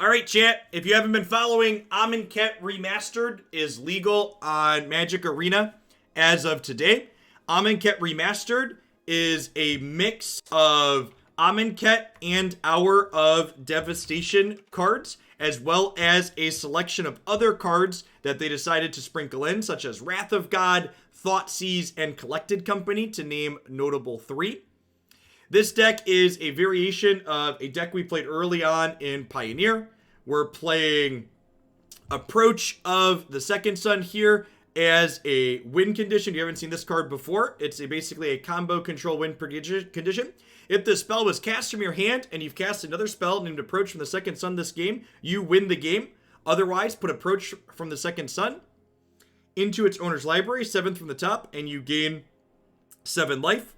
Alright, chat, if you haven't been following, Amonkhet Remastered is legal on Magic Arena as of today. Amonkhet Remastered is a mix of Amonkhet and Hour of Devastation cards, as well as a selection of other cards that they decided to sprinkle in, such as Wrath of God, Thoughtseize, and Collected Company, to name notable 3. This deck is a variation of a deck we played early on in Pioneer. We're playing Approach of the Second Sun here as a win condition. You haven't seen this card before. It's basically a combo control win condition. If the spell was cast from your hand and you've cast another spell named Approach from the Second Sun this game, you win the game. Otherwise, put Approach from the Second Sun into its owner's library, 7th from the top, and you gain 7 life.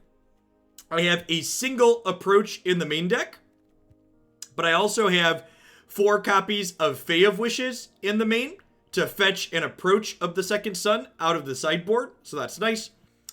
I have a single Approach in the main deck, but I also have 4 copies of Fae of Wishes in the main to fetch an Approach of the Second Sun out of the sideboard, so that's nice.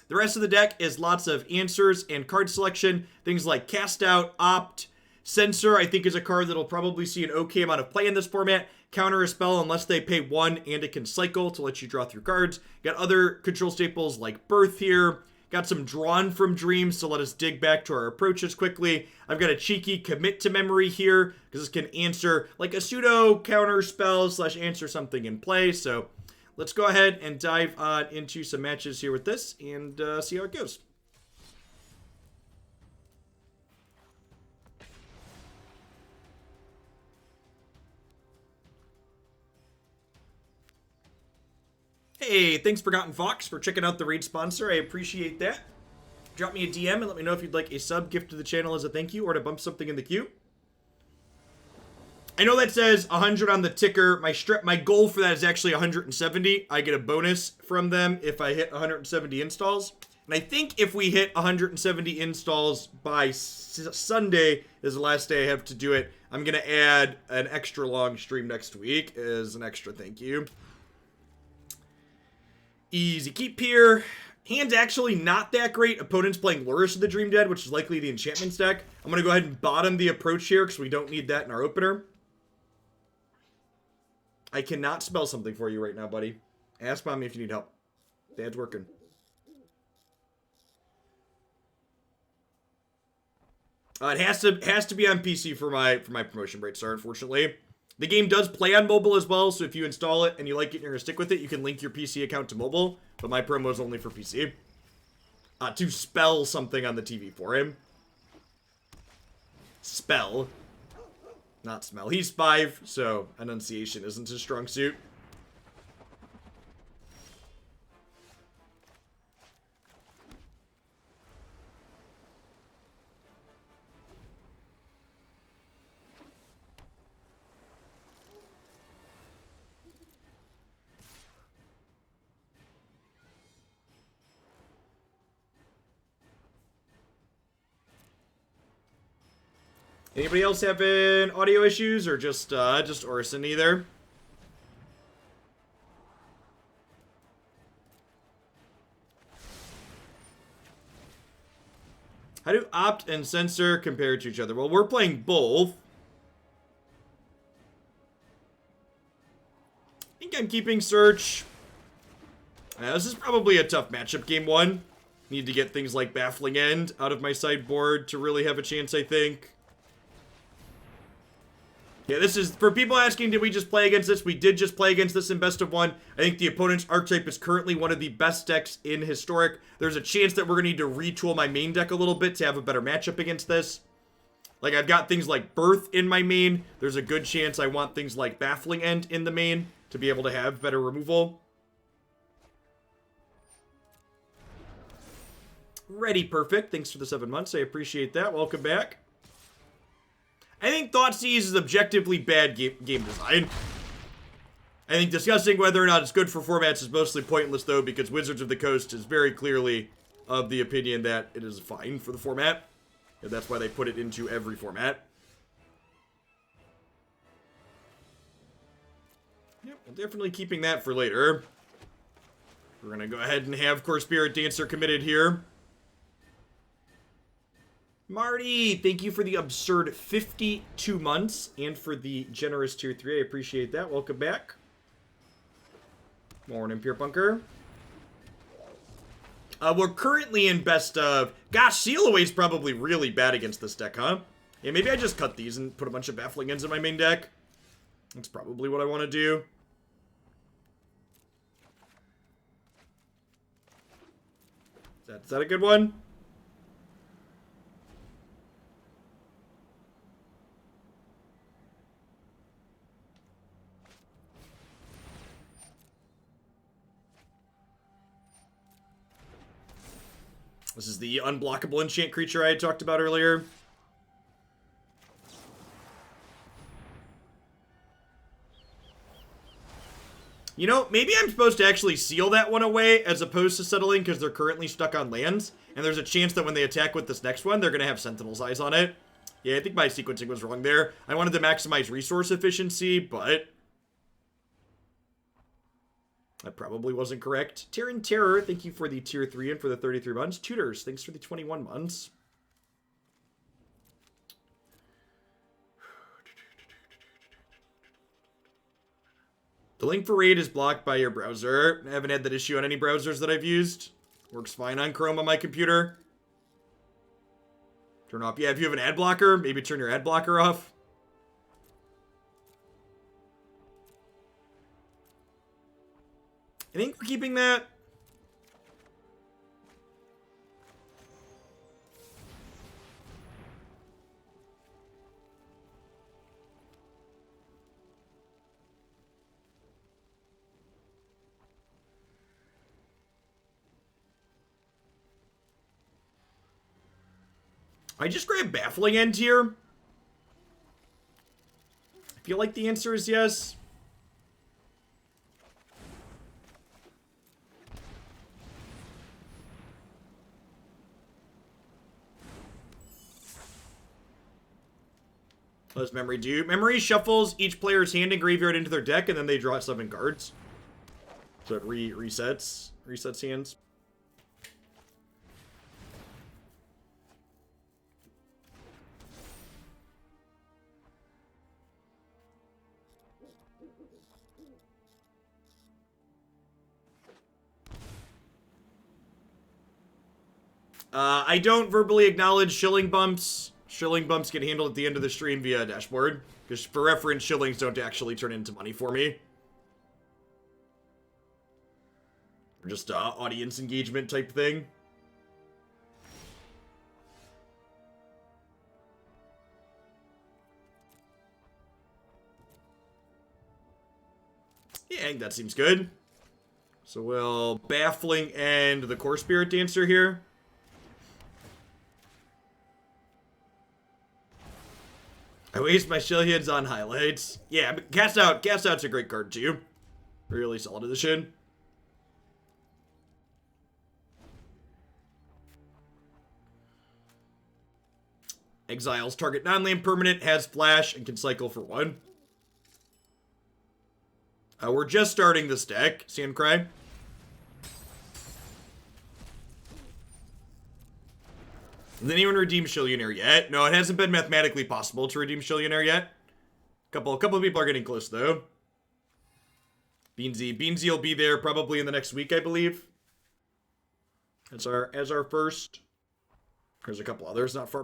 The rest of the deck is lots of answers and card selection, things like Cast Out, Opt, Censor, I think is a card that'll probably see an okay amount of play in this format. Counter a spell unless they pay 1 and it can cycle to let you draw through cards. Got other control staples like Birth here. Got some Drawn from Dreams to let us dig back to our approaches quickly. I've got a cheeky Commit to Memory here, because this can answer like a pseudo counter spell / answer something in play. So let's go ahead and dive on into some matches here with this and see how it goes. Hey, thanks Forgotten Fox for checking out the raid sponsor. I appreciate that. Drop me a DM and let me know if you'd like a sub gift to the channel as a thank you or to bump something in the queue. I know that says 100 on the ticker. My goal for that is actually 170. I get a bonus from them if I hit 170 installs. And I think if we hit 170 installs by Sunday is the last day I have to do it. I'm going to add an extra long stream next week as an extra thank you. Easy keep here. Hand's actually not that great. Opponent's playing Lurrus of the Dream Dead, which is likely the enchantments deck. I'm going to go ahead and bottom the approach here because we don't need that in our opener. I cannot spell something for you right now, buddy. Ask Mommy if you need help. Dad's working. It has to be on PC for my promotion break, sir, unfortunately. The game does play on mobile as well, so if you install it and you like it and you're going to stick with it, you can link your PC account to mobile, but my promo is only for PC. To spell something on the TV for him. Spell. Not smell. He's 5, so enunciation isn't his strong suit. Anybody else having audio issues, or just Orson either? How do Opt and Censor compare to each other? Well, we're playing both. I think I'm keeping Search. This is probably a tough matchup, game 1. Need to get things like Baffling End out of my sideboard to really have a chance, I think. Yeah, this is, for people asking, did we just play against this? We did just play against this in best of 1. I think the opponent's archetype is currently one of the best decks in Historic. There's a chance that we're going to need to retool my main deck a little bit to have a better matchup against this. Like, I've got things like Birth in my main. There's a good chance I want things like Baffling End in the main to be able to have better removal. Ready, perfect. Thanks for the 7 months. I appreciate that. Welcome back. I think Thoughtseize is objectively bad game design. I think discussing whether or not it's good for formats is mostly pointless, though, because Wizards of the Coast is very clearly of the opinion that it is fine for the format. And that's why they put it into every format. Yep, I'm definitely keeping that for later. We're going to go ahead and have Core Spirit Dancer committed here. Marty, thank you for the absurd 52 months and for the generous tier 3. I appreciate that. Welcome back. Morning, Pure Bunker. We're currently in best of... Gosh, Seal Away's probably really bad against this deck, huh? Yeah, maybe I just cut these and put a bunch of Baffling Ends in my main deck. That's probably what I want to do. Is that a good one? This is the unblockable enchant creature I had talked about earlier. You know, maybe I'm supposed to actually seal that one away as opposed to settling because they're currently stuck on lands. And there's a chance that when they attack with this next one, they're going to have Sentinel's Eyes on it. Yeah, I think my sequencing was wrong there. I wanted to maximize resource efficiency, but... that probably wasn't correct. Terran Terror, thank you for the tier 3 and for the 33 months. Tutors, thanks for the 21 months. The link for Raid is blocked by your browser. I haven't had that issue on any browsers that I've used. Works fine on Chrome on my computer. Turn off. Yeah, if you have an ad blocker, maybe turn your ad blocker off. I think we're keeping that. I just grabbed Baffling End here. I feel like the answer is yes. What does Memory do? Memory shuffles each player's hand and graveyard into their deck, and then they draw 7 cards. So it resets hands. I don't verbally acknowledge shilling bumps. Shilling bumps get handled at the end of the stream via dashboard. Because for reference, shillings don't actually turn into money for me. Or just audience engagement type thing. Yeah, I think that seems good. So we'll Baffling End the Core Spirit Dancer here. I waste my shell heads on highlights. Yeah, but Cast Out's a great card too. Really solid edition. Exiles target non-land permanent, has flash, and can cycle for 1. We're just starting this deck, Sandcry. Has anyone redeemed Shillionaire yet? No, it hasn't been mathematically possible to redeem Shillionaire yet. A couple of people are getting close, though. Beansy will be there probably in the next week, I believe. As our first. There's a couple others not far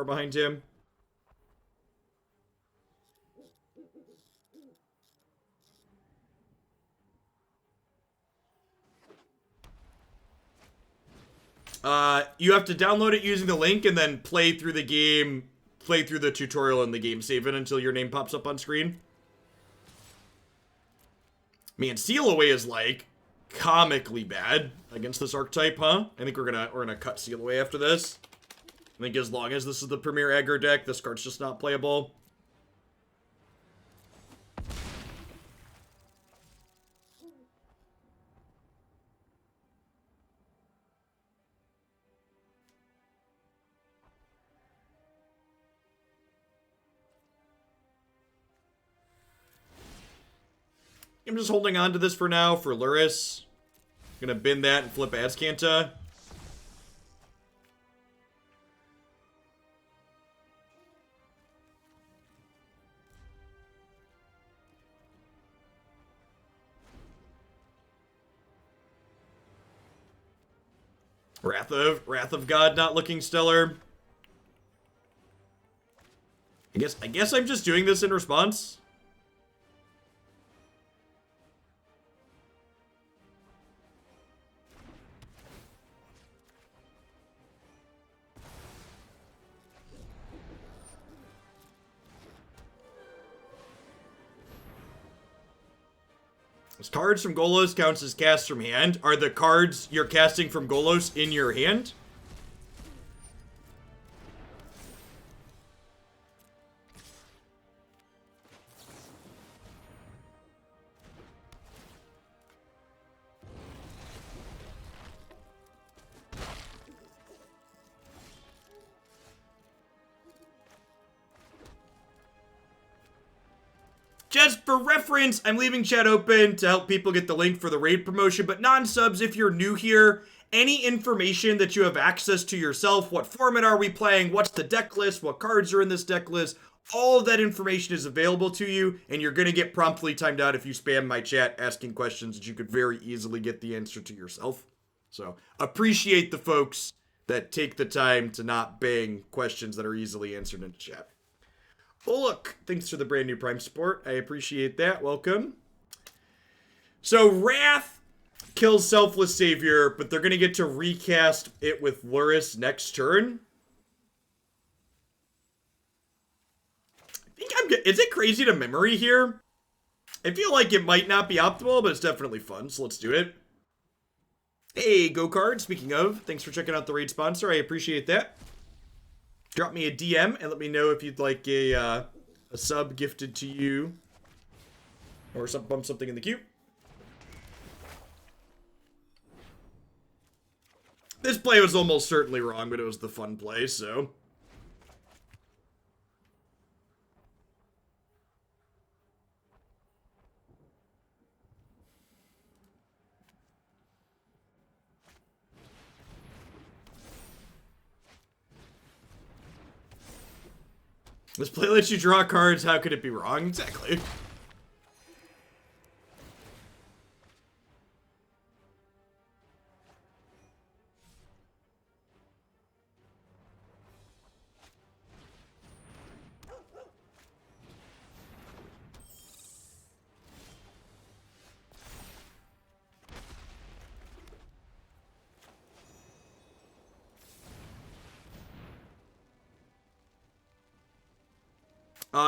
behind him. You have to download it using the link and then play through the game, play through the tutorial in the game, save it until your name pops up on screen. Man, Seal Away is like comically bad against this archetype, huh? I think we're gonna cut Seal Away after this. I think as long as this is the premier aggro deck, this card's just not playable. I'm just holding on to this for now for Luris. Gonna bin that and flip Azcanta. Wrath of God not looking stellar. I guess I'm just doing this in response. As cards from Golos counts as cast from hand. Are the cards you're casting from Golos in your hand? Just for reference, I'm leaving chat open to help people get the link for the raid promotion, but non-subs, if you're new here, any information that you have access to yourself, what format are we playing, what's the deck list, what cards are in this deck list, all of that information is available to you, and you're going to get promptly timed out if you spam my chat asking questions that you could very easily get the answer to yourself. So, appreciate the folks that take the time to not bang questions that are easily answered in chat. Oh, look, thanks for the brand new Prime support. I appreciate that. Welcome. So, Wrath kills Selfless Savior, but they're going to get to recast it with Luris next turn. I think I'm good. Is it crazy to memory here? I feel like it might not be optimal, but it's definitely fun, so let's do it. Hey, Go Card, speaking of, thanks for checking out the raid sponsor. I appreciate that. Drop me a DM and let me know if you'd like a sub gifted to you. Or bump something in the queue. This play was almost certainly wrong, but it was the fun play, so. This play lets you draw cards, how could it be wrong? Exactly.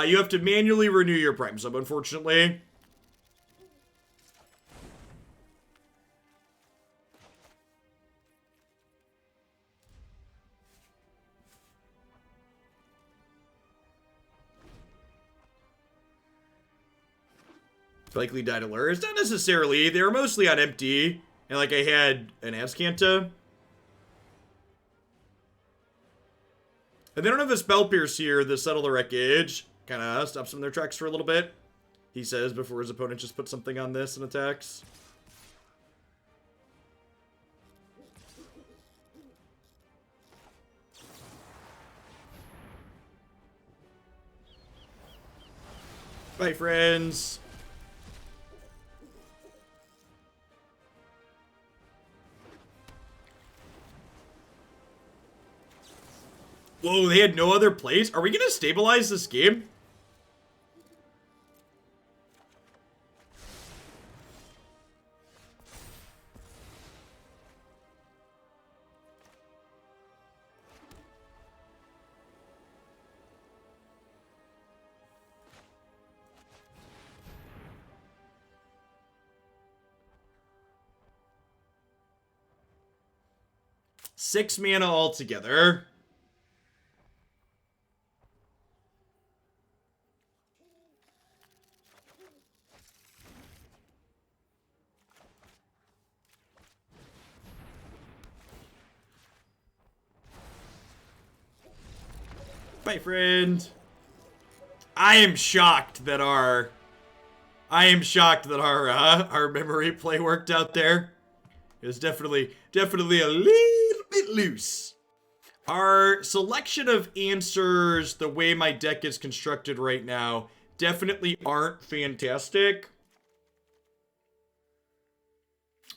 You have to manually renew your Prime sub, unfortunately. Likely died of lures. Not necessarily. They were mostly on empty. And like I had an Azcanta. And they don't have a Spell Pierce here, the Settle the Wreckage. Kind of stops them in their tracks for a little bit. He says before his opponent just puts something on this and attacks. Bye, friends. Whoa, they had no other plays? Are we going to stabilize this game? Six mana altogether. Bye, friend. I am shocked that our memory play worked out there. It was definitely a little bit loose. Our selection of answers, the way my deck is constructed right now, definitely aren't fantastic.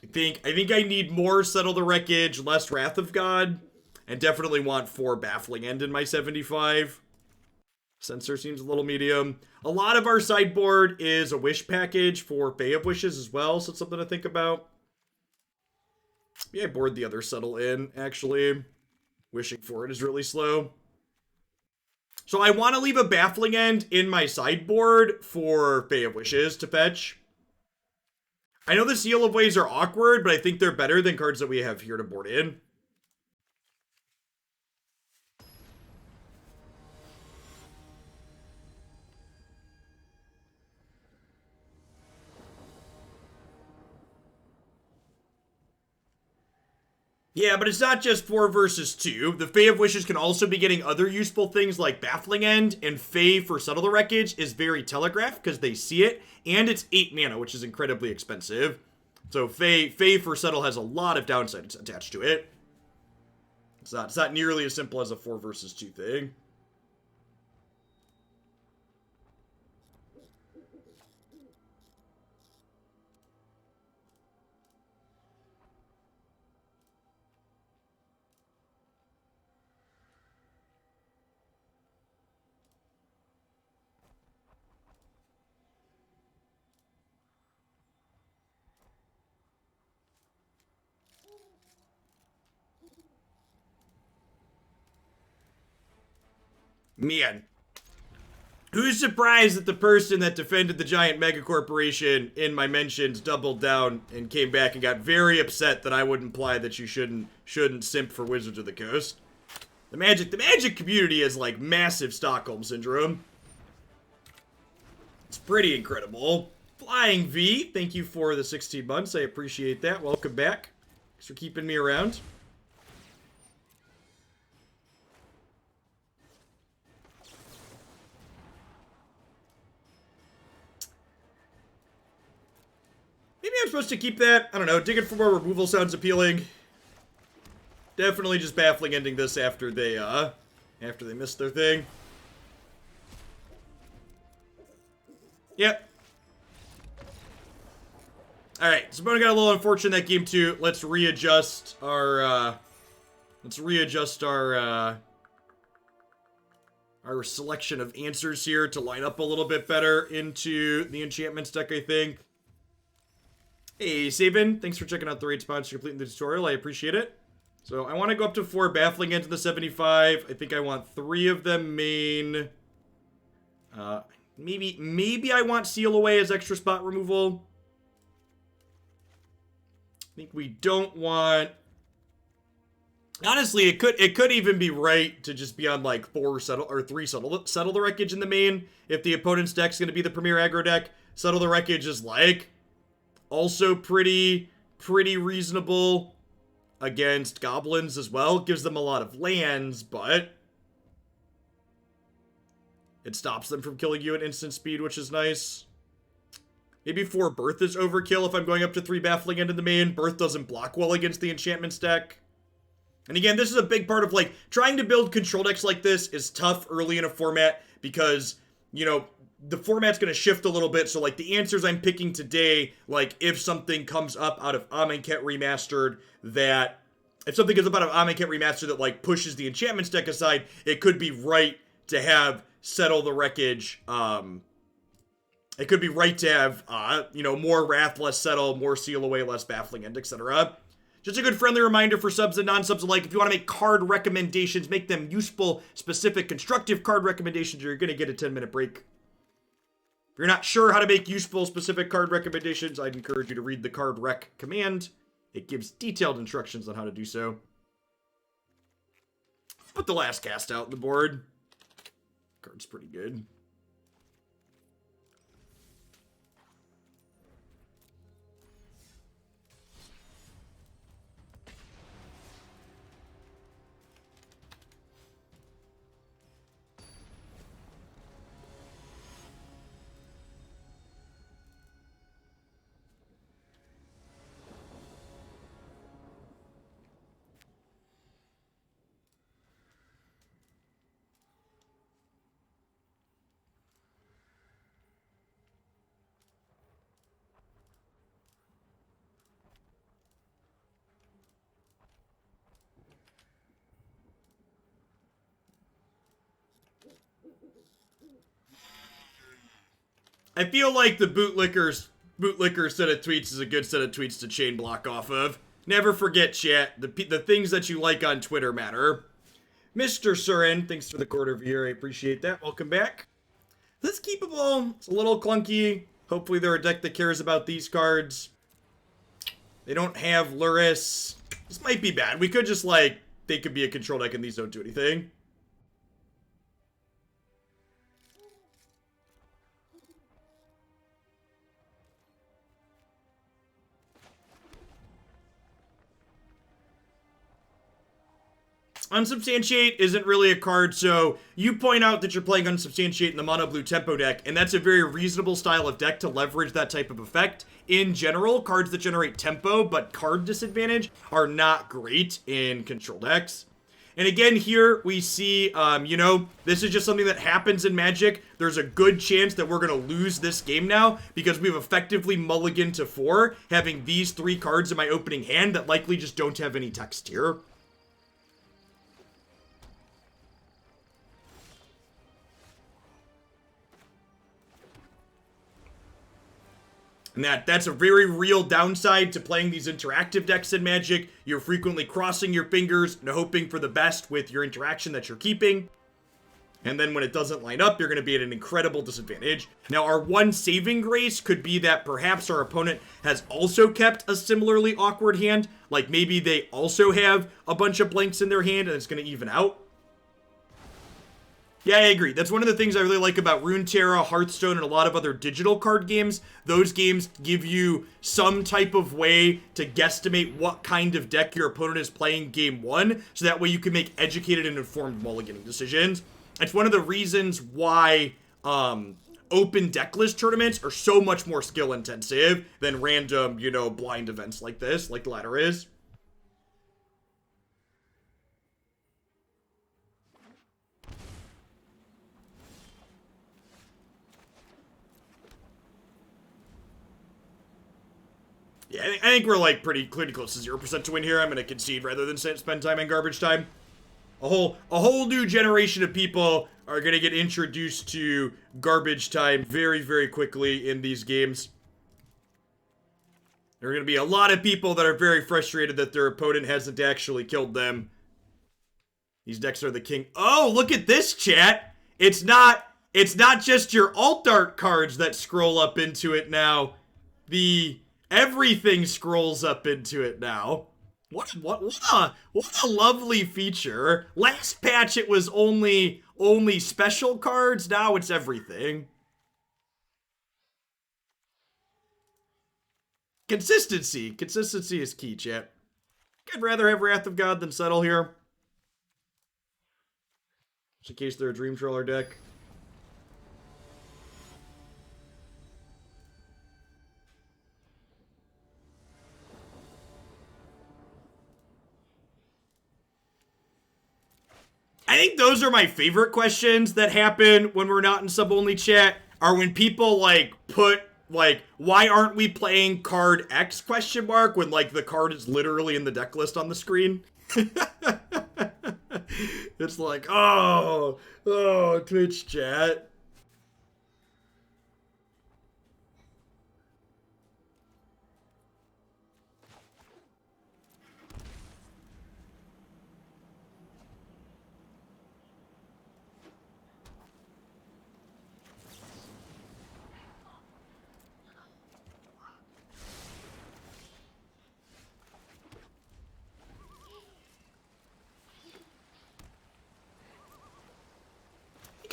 I think I need more Settle the Wreckage, less Wrath of God, and definitely want 4 Baffling End in my 75. Censor seems a little medium. A lot of our sideboard is a wish package for Fae of Wishes as well, so it's something to think about. Yeah, I board the other Settle in, actually. Wishing for it is really slow. So I want to leave a Baffling End in my sideboard for Fae of Wishes to fetch. I know the Seal of Ways are awkward, but I think they're better than cards that we have here to board in. Yeah, but it's not just 4 versus 2. The Fae of Wishes can also be getting other useful things like Baffling End, and Fae for Settle the Wreckage is very telegraphed because they see it, and it's 8 mana, which is incredibly expensive. So Fae for Settle has a lot of downsides attached to it. It's not nearly as simple as a 4 versus 2 thing. Man. Who's surprised that the person that defended the giant mega corporation in my mentions doubled down and came back and got very upset that I would imply that you shouldn't simp for Wizards of the Coast? The Magic community is like massive Stockholm Syndrome. It's pretty incredible. Flying V, thank you for the 16 months. I appreciate that. Welcome back. Thanks for keeping me around. Maybe I'm supposed to keep that. I don't know. Digging for more removal sounds appealing. Definitely just Baffling Ending this after they missed their thing. Yep. Alright, so Bono got a little unfortunate in that game too. Let's readjust our our selection of answers here to line up a little bit better into the enchantments deck, I think. Hey, Sabin, thanks for checking out the raid sponsor completing the tutorial. I appreciate it. So I want to go up to 4 Baffling Ends in the 75. I think I want 3 of them main. Maybe I want Seal Away as extra spot removal. I think we don't want... Honestly, it could even be right to just be on like 3 Settle the Wreckage in the main. If the opponent's deck's going to be the premier aggro deck, Settle the Wreckage is like also pretty reasonable against goblins as well. Gives them a lot of lands, but it stops them from killing you at instant speed, which is nice. Maybe 4 Birth is overkill if I'm going up to 3 Baffling End in the main. Birth doesn't block well against the enchantments deck. And again, this is a big part of, like, trying to build control decks like this is tough early in a format because, you know, the format's going to shift a little bit. So, like, the answers I'm picking today, like, if something comes up out of Amonkhet Remastered that... If something comes up out of Amonkhet Remastered that, like, pushes the enchantments deck aside, it could be right to have Settle the Wreckage, it could be right to have, you know, more Wrath, less Settle, more Seal Away, less Baffling End, etc. Just a good friendly reminder for subs and non-subs alike, if you want to make card recommendations, make them useful, specific, constructive card recommendations, or you're going to get a 10-minute break. If you're not sure how to make useful, specific card recommendations, I'd encourage you to read the card rec command. It gives detailed instructions on how to do so. Put the last cast out on the board. Card's pretty good. I feel like the bootlicker set of tweets is a good set of tweets to chain block off of. Never forget, chat, the things that you like on Twitter matter. Mr. Surin, thanks for the quarter of a year. I appreciate that. Welcome back. Let's keep them all. It's a little clunky. Hopefully they're a deck that cares about these cards. They don't have Luris. This might be bad. We could just, like, they could be a control deck and these don't do anything. Unsubstantiate isn't really a card, so you point out that you're playing Unsubstantiate in the mono blue tempo deck, and that's a very reasonable style of deck to leverage that type of effect. In general, cards that generate tempo but card disadvantage are not great in control decks. And again, here we see, you know, this is just something that happens in Magic. There's a good chance that we're going to lose this game now because we've effectively mulliganed to 4, having these 3 cards in my opening hand that likely just don't have any text here. And that's a very real downside to playing these interactive decks in Magic. You're frequently crossing your fingers and hoping for the best with your interaction that you're keeping. And then when it doesn't line up, you're going to be at an incredible disadvantage. Now, our one saving grace could be that perhaps our opponent has also kept a similarly awkward hand. Like maybe they also have a bunch of blanks in their hand and it's going to even out. Yeah, I agree. That's one of the things I really like about Runeterra, Hearthstone, and a lot of other digital card games. Those games give you some type of way to guesstimate what kind of deck your opponent is playing game 1, so that way you can make educated and informed mulliganing decisions. It's one of the reasons why open decklist tournaments are so much more skill intensive than random, you know, blind events like this, like the ladder is. Yeah, I think we're like pretty close to 0% to win here. I'm going to concede rather than spend time in garbage time. A whole new generation of people are going to get introduced to garbage time very, very quickly in these games. There are going to be a lot of people that are very frustrated that their opponent hasn't actually killed them. These decks are the king. Oh, look at this, chat. It's not just your alt art cards that scroll up into it now. Everything scrolls up into it now. What a lovely feature. Last patch it was only special cards. Now it's everything. Consistency is key, chat. I'd rather have Wrath of God than Settle here. Just in case they're a Dream Trawler deck. I think those are my favorite questions that happen when we're not in sub-only chat, are when people, like, put, like, why aren't we playing card X, question mark, when, like, the card is literally in the deck list on the screen. It's like, oh, Twitch chat.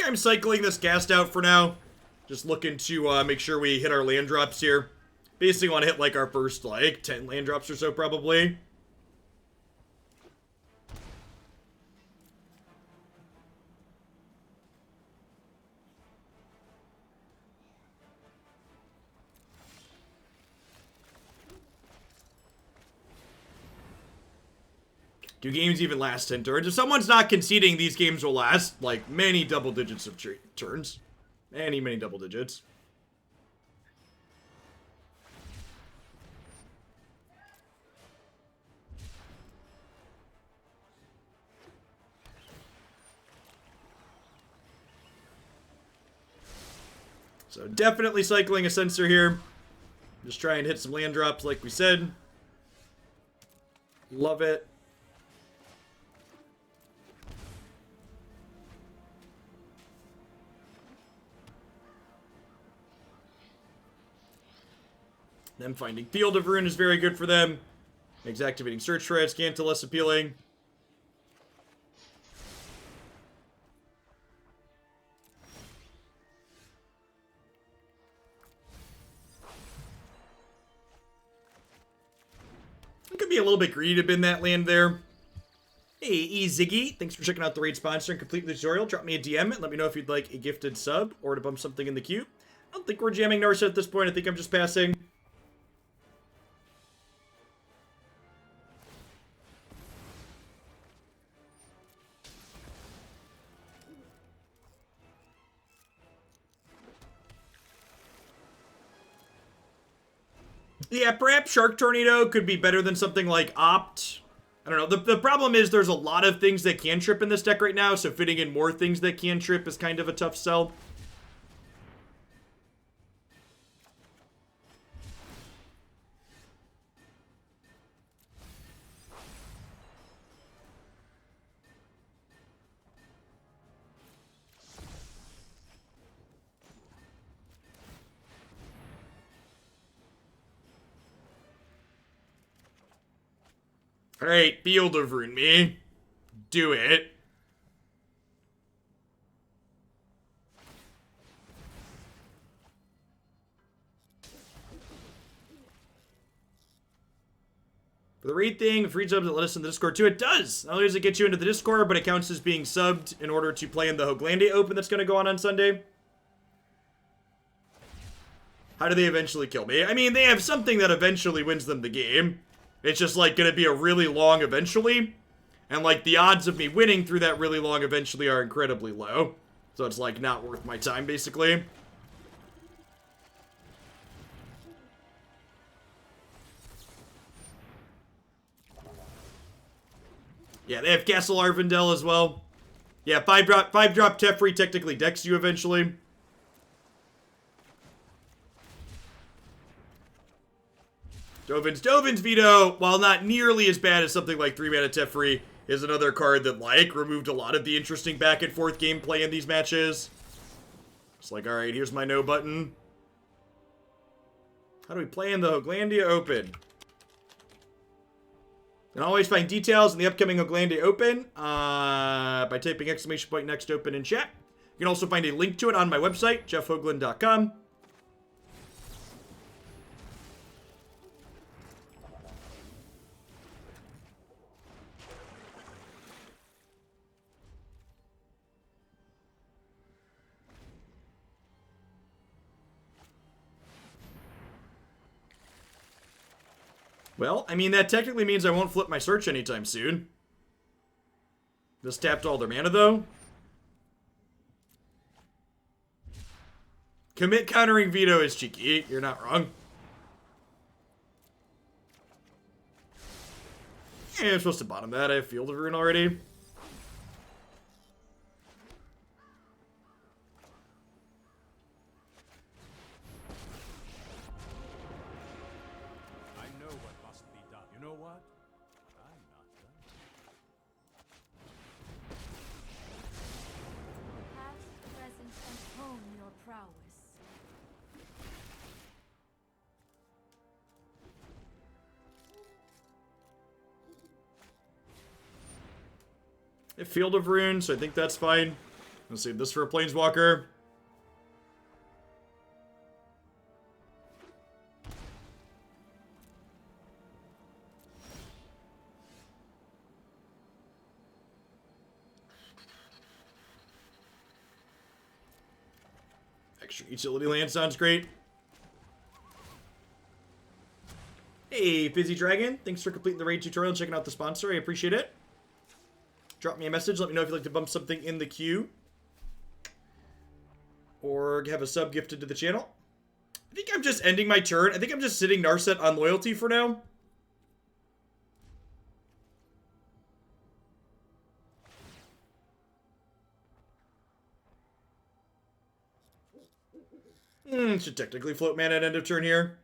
I'm cycling this Ghast out for now. Just looking to make sure we hit our land drops here. Basically want to hit like our first like 10 land drops or so probably. Do games even last 10 turns? If someone's not conceding, these games will last, like, many double digits of turns. Many double digits. So definitely cycling a Censor here. Just try and hit some land drops like we said. Love it. Them finding Field of Ruin is very good for them. Makes activating Search for Azcanta less appealing. It could be a little bit greedy to bin that land there. Hey, Ziggy, thanks for checking out the raid sponsor and completing the tutorial. Drop me a DM and let me know if you'd like a gifted sub or to bump something in the queue. I don't think we're jamming Narset at this point. I think I'm just passing. Yeah, perhaps Shark Tornado could be better than something like Opt. I don't know. The problem is there's a lot of things that can trip in this deck right now, so fitting in more things that can trip is kind of a tough sell. Alright, Field of Ruin me. Do it. For the raid thing, free subs that let us in the Discord too. It does! Not only does it get you into the Discord, but it counts as being subbed in order to play in the Hoglandia Open that's going to go on Sunday. How do they eventually kill me? I mean, they have something that eventually wins them the game. It's just, like, gonna be a really long eventually. And, like, the odds of me winning through that really long eventually are incredibly low. So it's, like, not worth my time, basically. Yeah, they have Castle Ardenvale as well. Yeah, 5-drop Teferi technically decks you eventually. Dovin's Veto, while not nearly as bad as something like 3-mana Teferi, is another card that, like, removed a lot of the interesting back and forth gameplay in these matches. It's like, alright, here's my no button. How do we play in the Hoglandia Open? You can always find details in the upcoming Hoglandia Open by typing !! Next open in chat. You can also find a link to it on my website, jeffhoagland.com. Well, I mean, that technically means I won't flip my search anytime soon. Just tapped all their mana, though. Commit countering Veto is cheeky. You're not wrong. Yeah, I'm supposed to bottom that. I have Field of Ruin already. Field of Ruin, so I think that's fine. Let's save this for a Planeswalker. Extra utility land sounds great. Hey, Fizzy Dragon. Thanks for completing the raid tutorial and checking out the sponsor. I appreciate it. Drop me a message. Let me know if you'd like to bump something in the queue. Or have a sub gifted to the channel. I think I'm just ending my turn. I think I'm just sitting Narset on loyalty for now. Should technically float mana at end of turn here.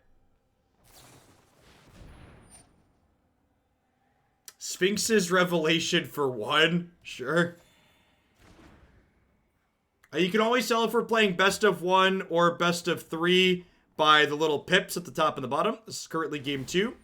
Sphinx's Revelation for 1. Sure. You can always tell if we're playing best of 1 or best of 3 by the little pips at the top and the bottom. This is currently game 2.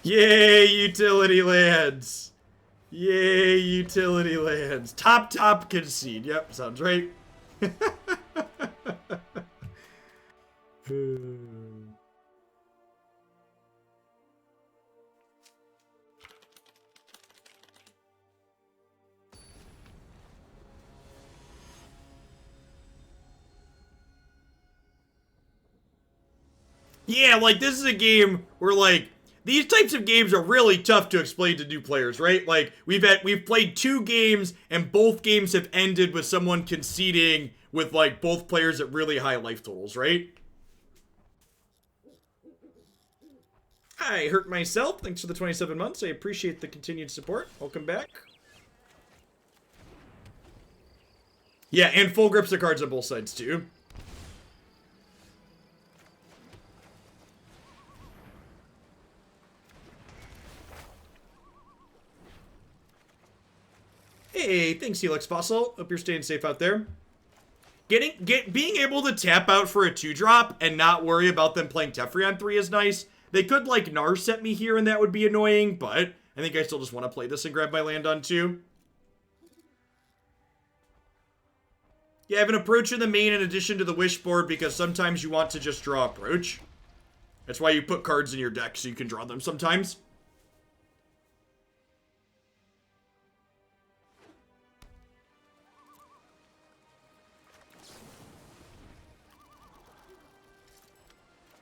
Yay, utility lands. Yay, utility lands. Top concede. Yep, sounds right. Yeah, like, this is a game where, like, these types of games are really tough to explain to new players, right? Like, we've played 2 games, and both games have ended with someone conceding with, like, both players at really high life totals, right? I hurt myself. Thanks for the 27 months. I appreciate the continued support. Welcome back. Yeah, and full grips of cards on both sides, too. Hey, thanks, Helix Fossil. Hope you're staying safe out there. Being able to tap out for a 2-drop and not worry about them playing Teferi on 3 is nice. They could, like, Narset me here, and that would be annoying, but I think I still just want to play this and grab my land on 2. Yeah, I have an approach in the main in addition to the wish board because sometimes you want to just draw approach. That's why you put cards in your deck so you can draw them sometimes.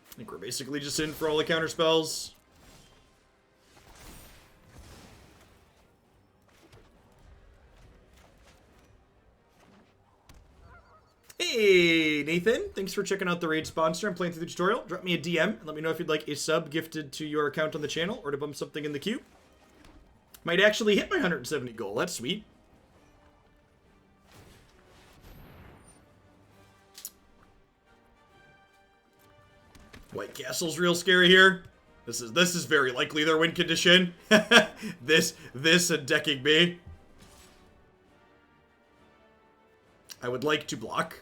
I think we're basically just in for all the counter spells. Hey, Nathan. Thanks for checking out the raid sponsor and playing through the tutorial. Drop me a DM and let me know if you'd like a sub gifted to your account on the channel or to bump something in the queue. Might actually hit my 170 goal. That's sweet. White Castle's real scary here. This is very likely their win condition. this and decking me. I would like to block.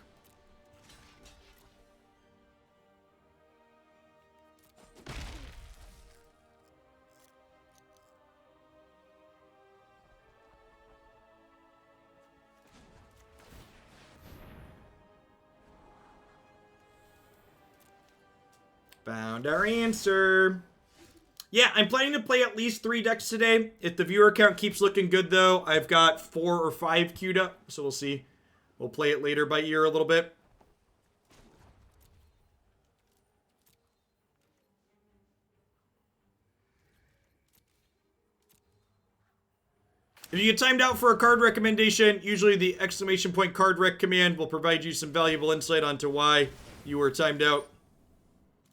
Found our answer. Yeah, I'm planning to play at least 3 decks today. If the viewer count keeps looking good, though, I've got 4 or 5 queued up, so we'll see. We'll play it later by ear a little bit. If you get timed out for a card recommendation, usually the exclamation point card rec command will provide you some valuable insight onto why you were timed out.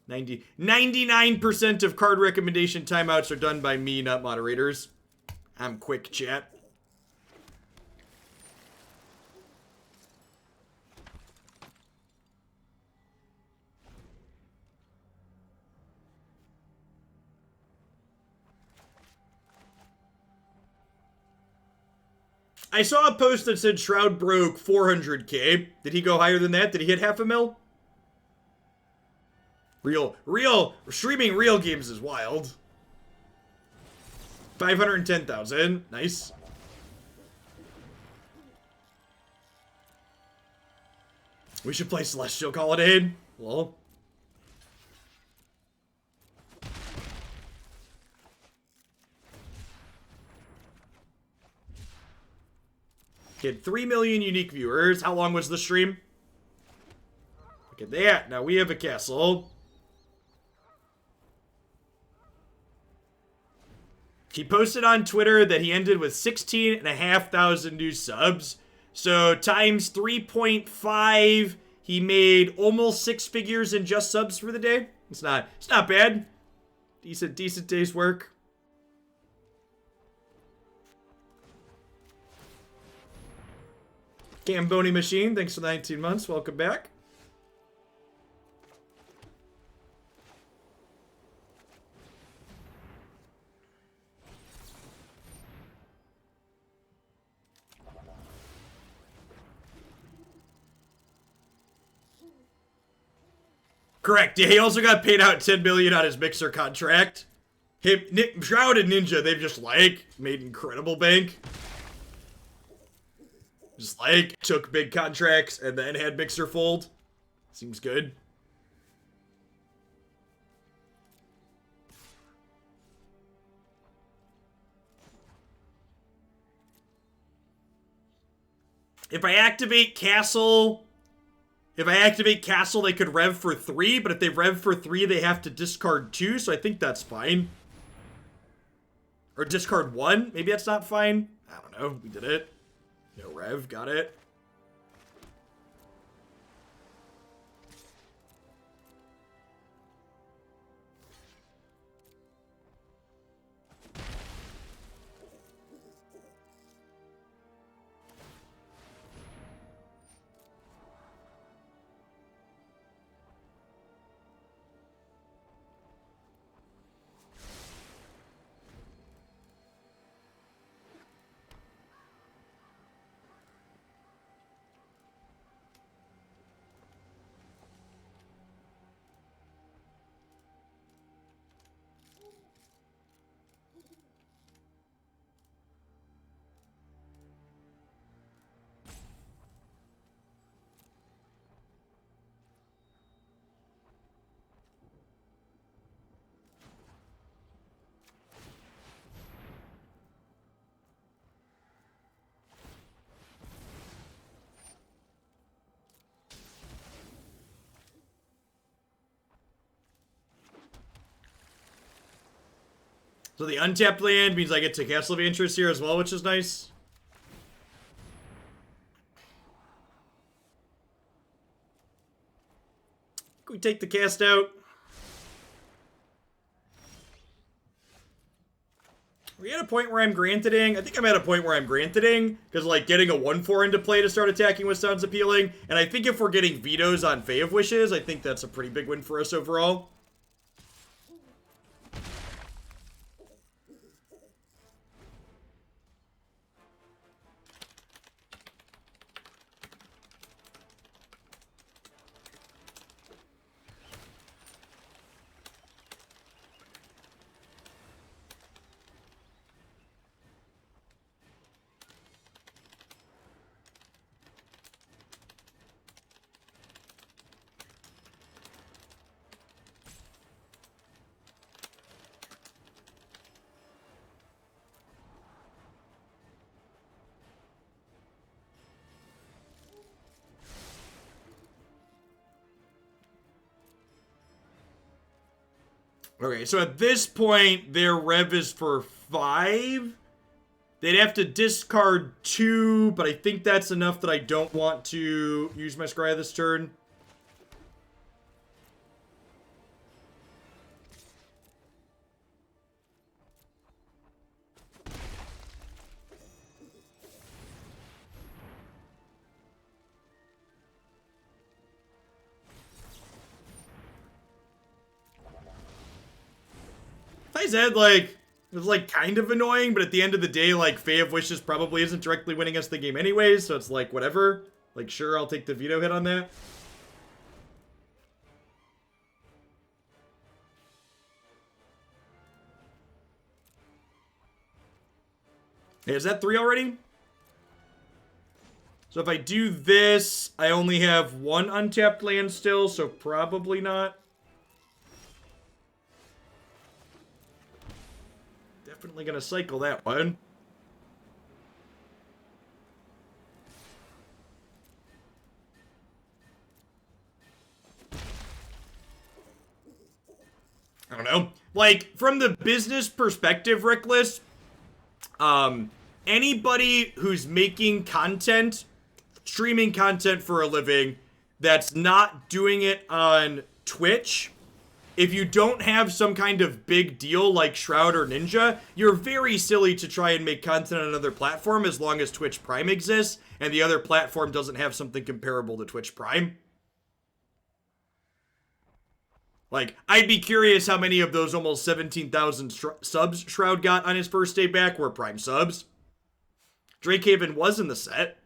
99% of card recommendation timeouts are done by me, not moderators. I'm quick, chat. I saw a post that said Shroud broke 400k. Did he go higher than that? Did he hit half a mil? Streaming real games is wild. 510,000. Nice. We should play Celestial Colonnade. Lol. Get 3 million unique viewers. How long was the stream? Look at that. Now we have a castle. He posted on Twitter that he ended with 16,500 new subs. So times 3.5, he made almost 6 figures in just subs for the day. It's not bad. Decent day's work. Camboni Machine, thanks for 19 months. Welcome back. Correct. Yeah, he also got paid out $10 million on his Mixer contract. Him, Shroud and Ninja, they've just like made incredible bank. Just like took big contracts and then had Mixer fold. Seems good. If I activate Castle, they could rev for 3, but if they rev for 3, they have to discard 2, so I think that's fine. Or discard 1? Maybe that's not fine. I don't know. We did it. No rev. Got it. So the untapped land means I get to Castle Vantress here as well, which is nice. Can we take the cast out? Are we at a point where I'm granting? I think I'm at a point where I'm granting, because like getting a 1/4 into play to start attacking with sounds appealing. And I think if we're getting vetoes on Fae of Wishes, I think that's a pretty big win for us overall. Okay, so at this point, their rev is for 5. They'd have to discard 2, but I think that's enough that I don't want to use my Scry this turn. I said, like, it was, like, kind of annoying, but at the end of the day, like, Fae of Wishes probably isn't directly winning us the game anyways, so it's like, whatever. Like, sure, I'll take the veto hit on that. Hey, is that 3 already? So if I do this, I only have 1 untapped land still, so probably not. Definitely gonna cycle that one. I don't know. Like, from the business perspective, Rickless, anybody who's making content, streaming content for a living, that's not doing it on Twitch, if you don't have some kind of big deal like Shroud or Ninja, you're very silly to try and make content on another platform as long as Twitch Prime exists and the other platform doesn't have something comparable to Twitch Prime. Like, I'd be curious how many of those almost 17,000 subs Shroud got on his first day back were Prime subs. Drakehaven was in the set.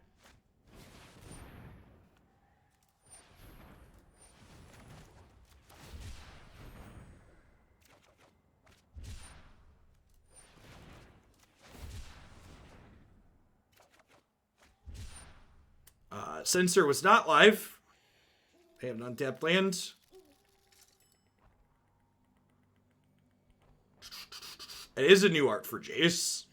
Censor was not live. They have an untapped land. It is a new art for Jace.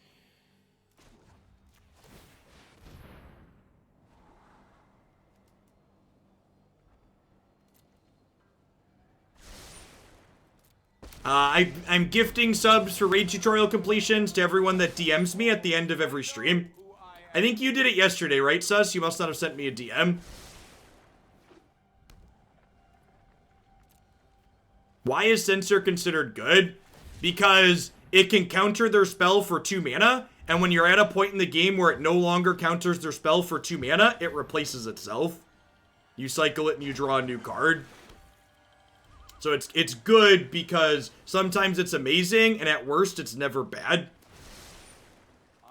I'm gifting subs for raid tutorial completions to everyone that DMs me at the end of every stream. I think you did it yesterday, right, Sus? You must not have sent me a DM. Why is Censor considered good? Because it can counter their spell for 2 mana, and when you're at a point in the game where it no longer counters their spell for 2 mana, it replaces itself. You cycle it and you draw a new card. So it's good because sometimes it's amazing, and at worst, it's never bad.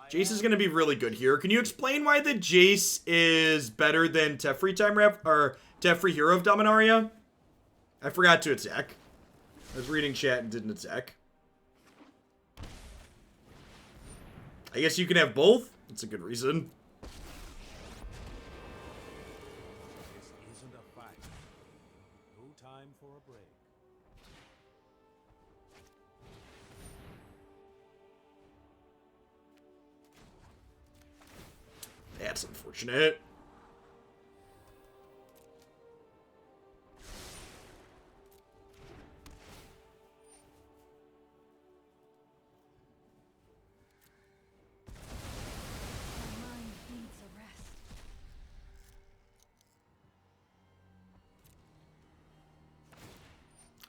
Jace is going to be really good here. Can you explain why the Jace is better than Teferi Time Rep, or Teferi Hero of Dominaria? I forgot to attack. I was reading chat and didn't attack. I guess you can have both. That's a good reason. This isn't a fight. No time for a break. That's unfortunate.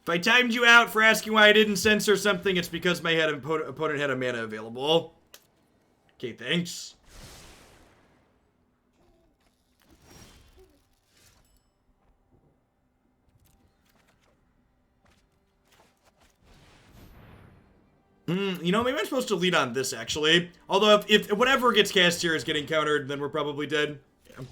If I timed you out for asking why I didn't censor something, it's because my opponent had a mana available. Okay, thanks. You know, maybe I'm supposed to lead on this, actually. Although, if whatever gets cast here is getting countered, then we're probably dead. Yeah.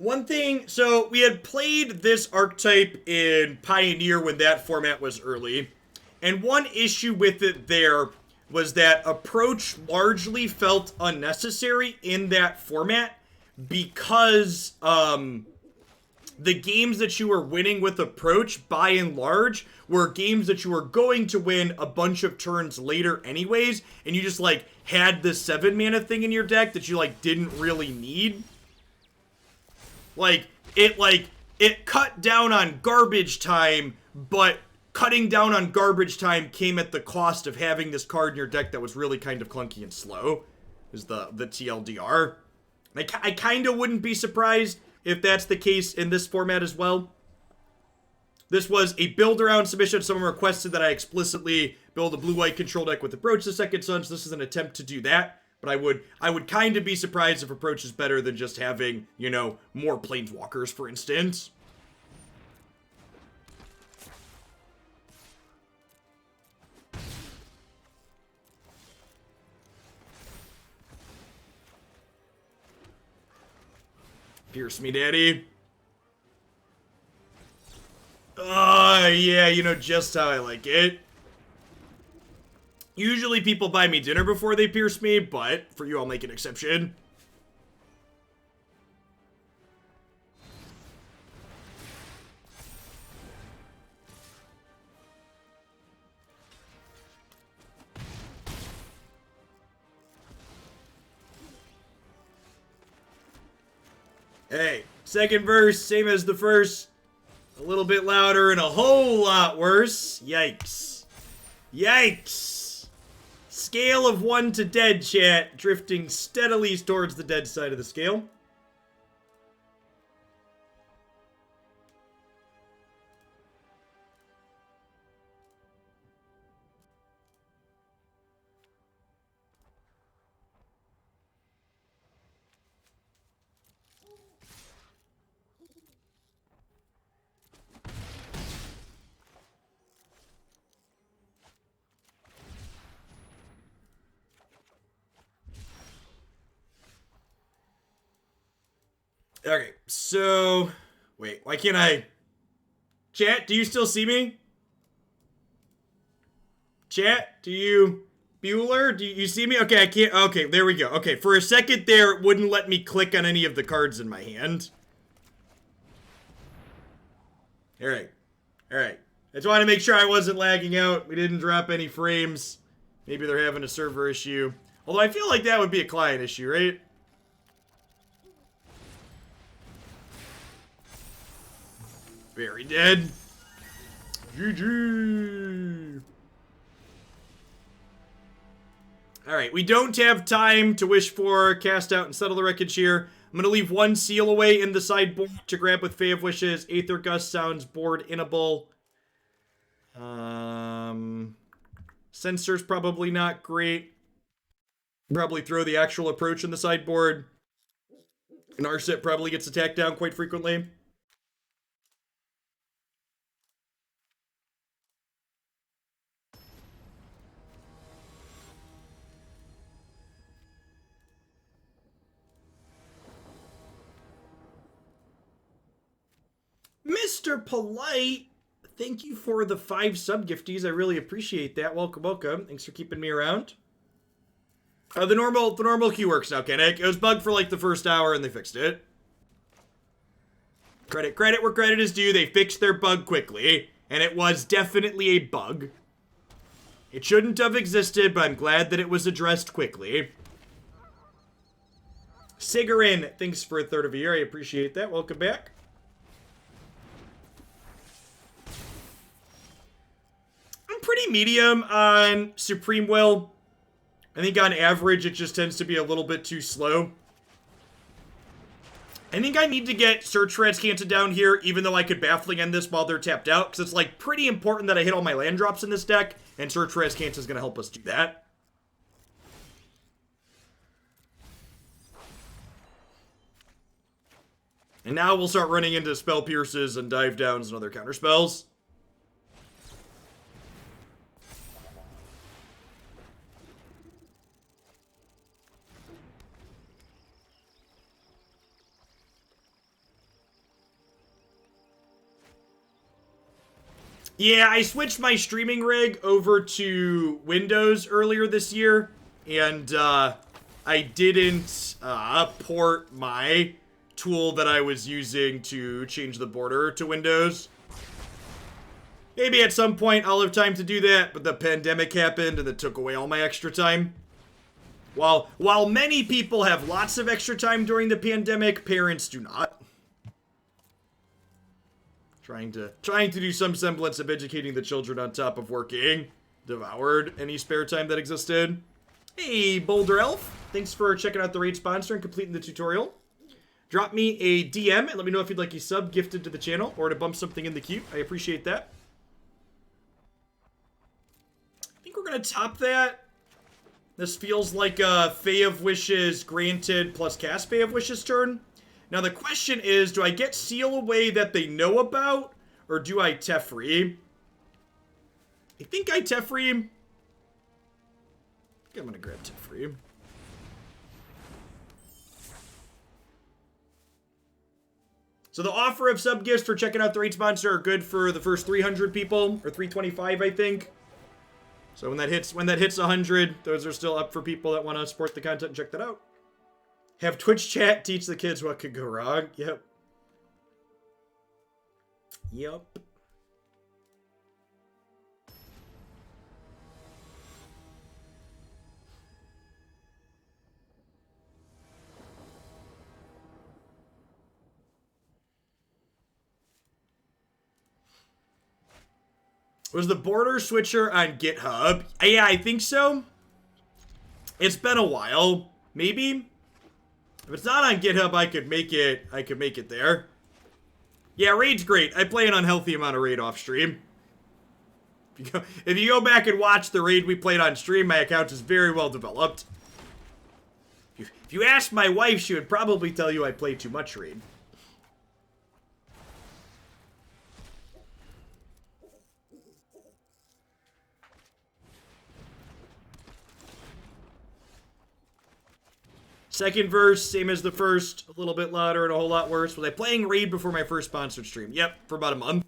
One thing, so we had played this archetype in Pioneer when that format was early, and one issue with it there was that approach largely felt unnecessary in that format because the games that you were winning with approach, by and large, were games that you were going to win a bunch of turns later anyways, and you just, like, had the 7 mana thing in your deck that you, like, didn't really need. It cut down on garbage time, but cutting down on garbage time came at the cost of having this card in your deck that was really kind of clunky and slow, is the TLDR. I kind of wouldn't be surprised if that's the case in this format as well. This was a build-around submission. Someone requested that I explicitly build a blue-white control deck with Approach the Second Sun, so this is an attempt to do that. But I would kind of be surprised if approach is better than just having, you know, more planeswalkers, for instance. Pierce me, daddy. Oh, yeah, you know just how I like it. Usually people buy me dinner before they pierce me, but for you, I'll make an exception. Hey, second verse, same as the first. A little bit louder and a whole lot worse. Yikes. Yikes. Scale of 1 to dead, chat. Drifting steadily towards the dead side of the scale. Okay, so... Wait, why can't I... Chat, do you still see me? Chat, do you... Bueller, do you see me? Okay, I can't... Okay, there we go. Okay, for a second there, it wouldn't let me click on any of the cards in my hand. Alright. Alright. I just wanted to make sure I wasn't lagging out. We didn't drop any frames. Maybe they're having a server issue. Although I feel like that would be a client issue, right? Very dead. GG. Alright, we don't have time to wish for, cast out, and settle the wreckage here. I'm going to leave one seal away in the sideboard to grab with Fae of Wishes. Aether Gust sounds board inable. Censor's probably not great. Probably throw the actual approach in the sideboard. Narset probably gets attacked down quite frequently. Mr. Polite, thank you for the 5 sub-gifties. I really appreciate that. Welcome, welcome. Thanks for keeping me around. The normal queue works now, Kennick. It was bugged for like the first hour and they fixed it. Credit where credit is due. They fixed their bug quickly, and it was definitely a bug. It shouldn't have existed, but I'm glad that it was addressed quickly. Sigarin, thanks for a third of a year. I appreciate that. Welcome back. I'm pretty medium on Supreme Will. I think on average, it just tends to be a little bit too slow. I think I need to get Search for Azcanta down here, even though I could Baffling End this while they're tapped out, because it's, like, pretty important that I hit all my land drops in this deck, and Search for Azcanta is going to help us do that. And now we'll start running into Spell Pierces and Dive Downs and other counter spells. Yeah, I switched my streaming rig over to Windows earlier this year, and I didn't port my tool that I was using to change the border to Windows. Maybe at some point I'll have time to do that, but the pandemic happened and it took away all my extra time. While many people have lots of extra time during the pandemic, parents do not. Trying to do some semblance of educating the children on top of working. Devoured any spare time that existed. Hey, Boulder Elf. Thanks for checking out the raid sponsor and completing the tutorial. Drop me a DM and let me know if you'd like a sub gifted to the channel or to bump something in the queue. I appreciate that. I think we're going to top that. This feels like a Fae of Wishes granted plus cast Fae of Wishes turn. Now the question is, do I get Seal Away that they know about, or do I Teferi? I think I Teferi. I think I'm gonna grab Teferi. So the offer of sub gifts for checking out the raid sponsor are good for the first 300 people, or 325, I think. So when that hits 100, those are still up for people that want to support the content and check that out. Have Twitch chat teach the kids what could go wrong. Yep. Yep. Was the border switcher on GitHub? Yeah, I think so. It's been a while. Maybe. If it's not on GitHub, I could make it there. Yeah, raid's great. I play an unhealthy amount of raid off stream. If you go back and watch the raid we played on stream, my account is very well developed. If you ask my wife, she would probably tell you I play too much raid. Second verse, same as the first, a little bit louder and a whole lot worse. Was I playing raid before my first sponsored stream? Yep, for about a month.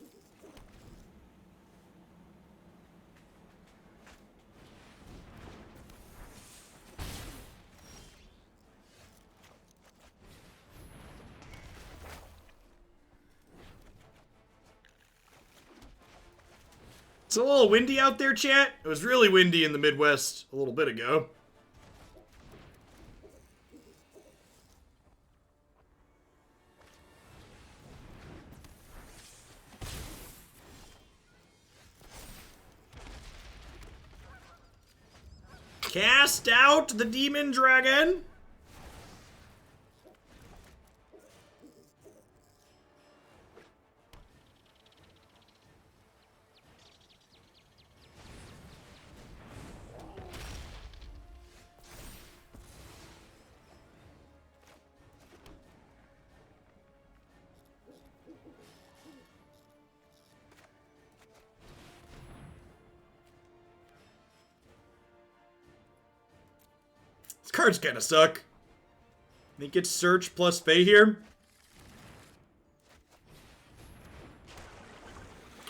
It's a little windy out there, chat. It was really windy in the Midwest a little bit ago. Cast out the demon dragon. These cards kind of suck. I think it's Search plus Fae here.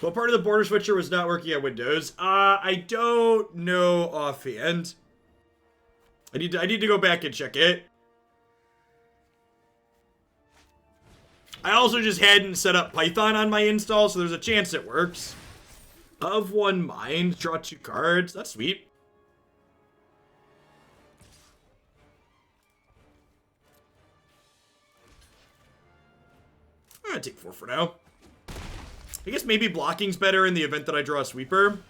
What part of the border switcher was not working at Windows? I don't know offhand. I need to go back and check it. I also just hadn't set up Python on my install, so there's a chance it works. Of one mind, draw 2 cards. That's sweet. I'm gonna take 4 for now. I guess maybe blocking's better in the event that I draw a sweeper.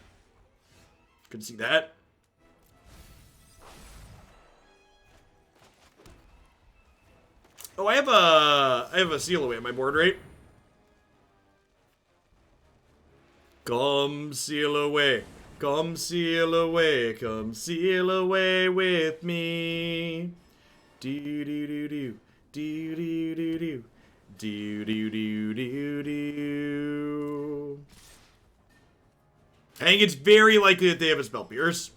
Could see that. Oh, I have a seal away on my board, right? Come seal away. Come seal away. Come seal away with me. Do do do do. Do do do do. Do do do do do. I think it's very likely that they have a spell pierce.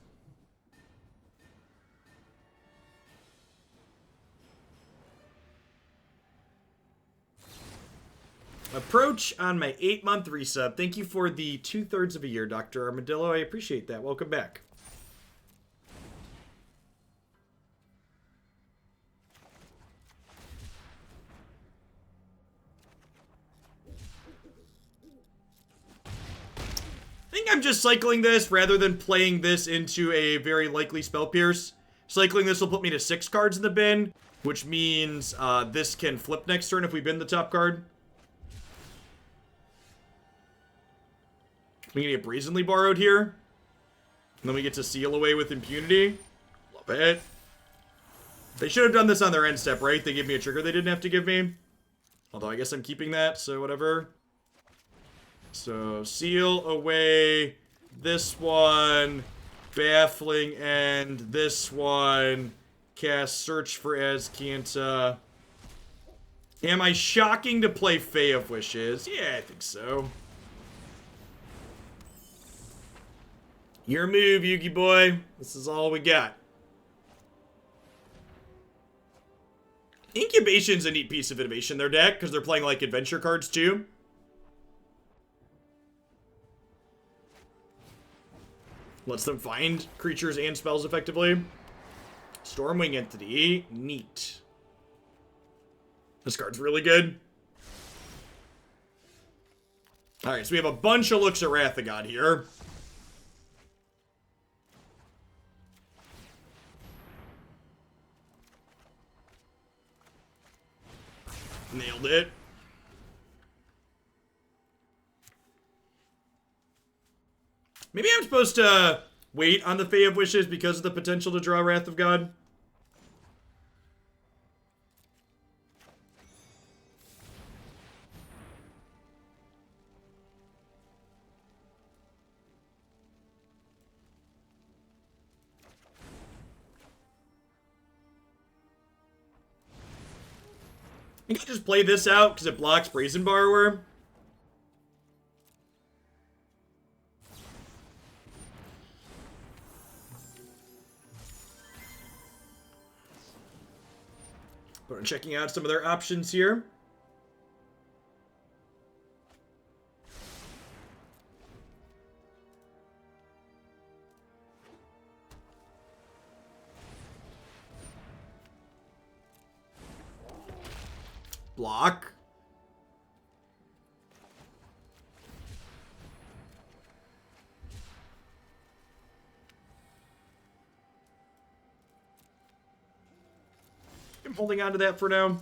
Approach on my 8-month resub. Thank you for the 2/3 of a year, Dr. Armadillo. I appreciate that. Welcome back. I think I'm just cycling this rather than playing this into a very likely spell pierce. Cycling this will put me to 6 cards in the bin, which means this can flip next turn if we bin the top card. We can get brazenly borrowed here. And then we get to seal away with impunity. Love it. They should have done this on their end step, right? They gave me a trigger they didn't have to give me. Although I guess I'm keeping that, so whatever. So seal away this one. Baffling End. This one. Cast Search for Azcanta. Am I shocking to play Fae of Wishes? Yeah, I think so. Your move, Yugi boy. This is all we got. Incubation's a neat piece of innovation in their deck, because they're playing, like, adventure cards, too. Lets them find creatures and spells effectively. Stormwing Entity. Neat. This card's really good. Alright, so we have a bunch of looks at Wrath of God here. Nailed it. Maybe I'm supposed to wait on the Fae of Wishes because of the potential to draw Wrath of God. You can just play this out because it blocks Brazen Borrower. But I'm checking out some of their options here. Block. I'm holding on to that for now.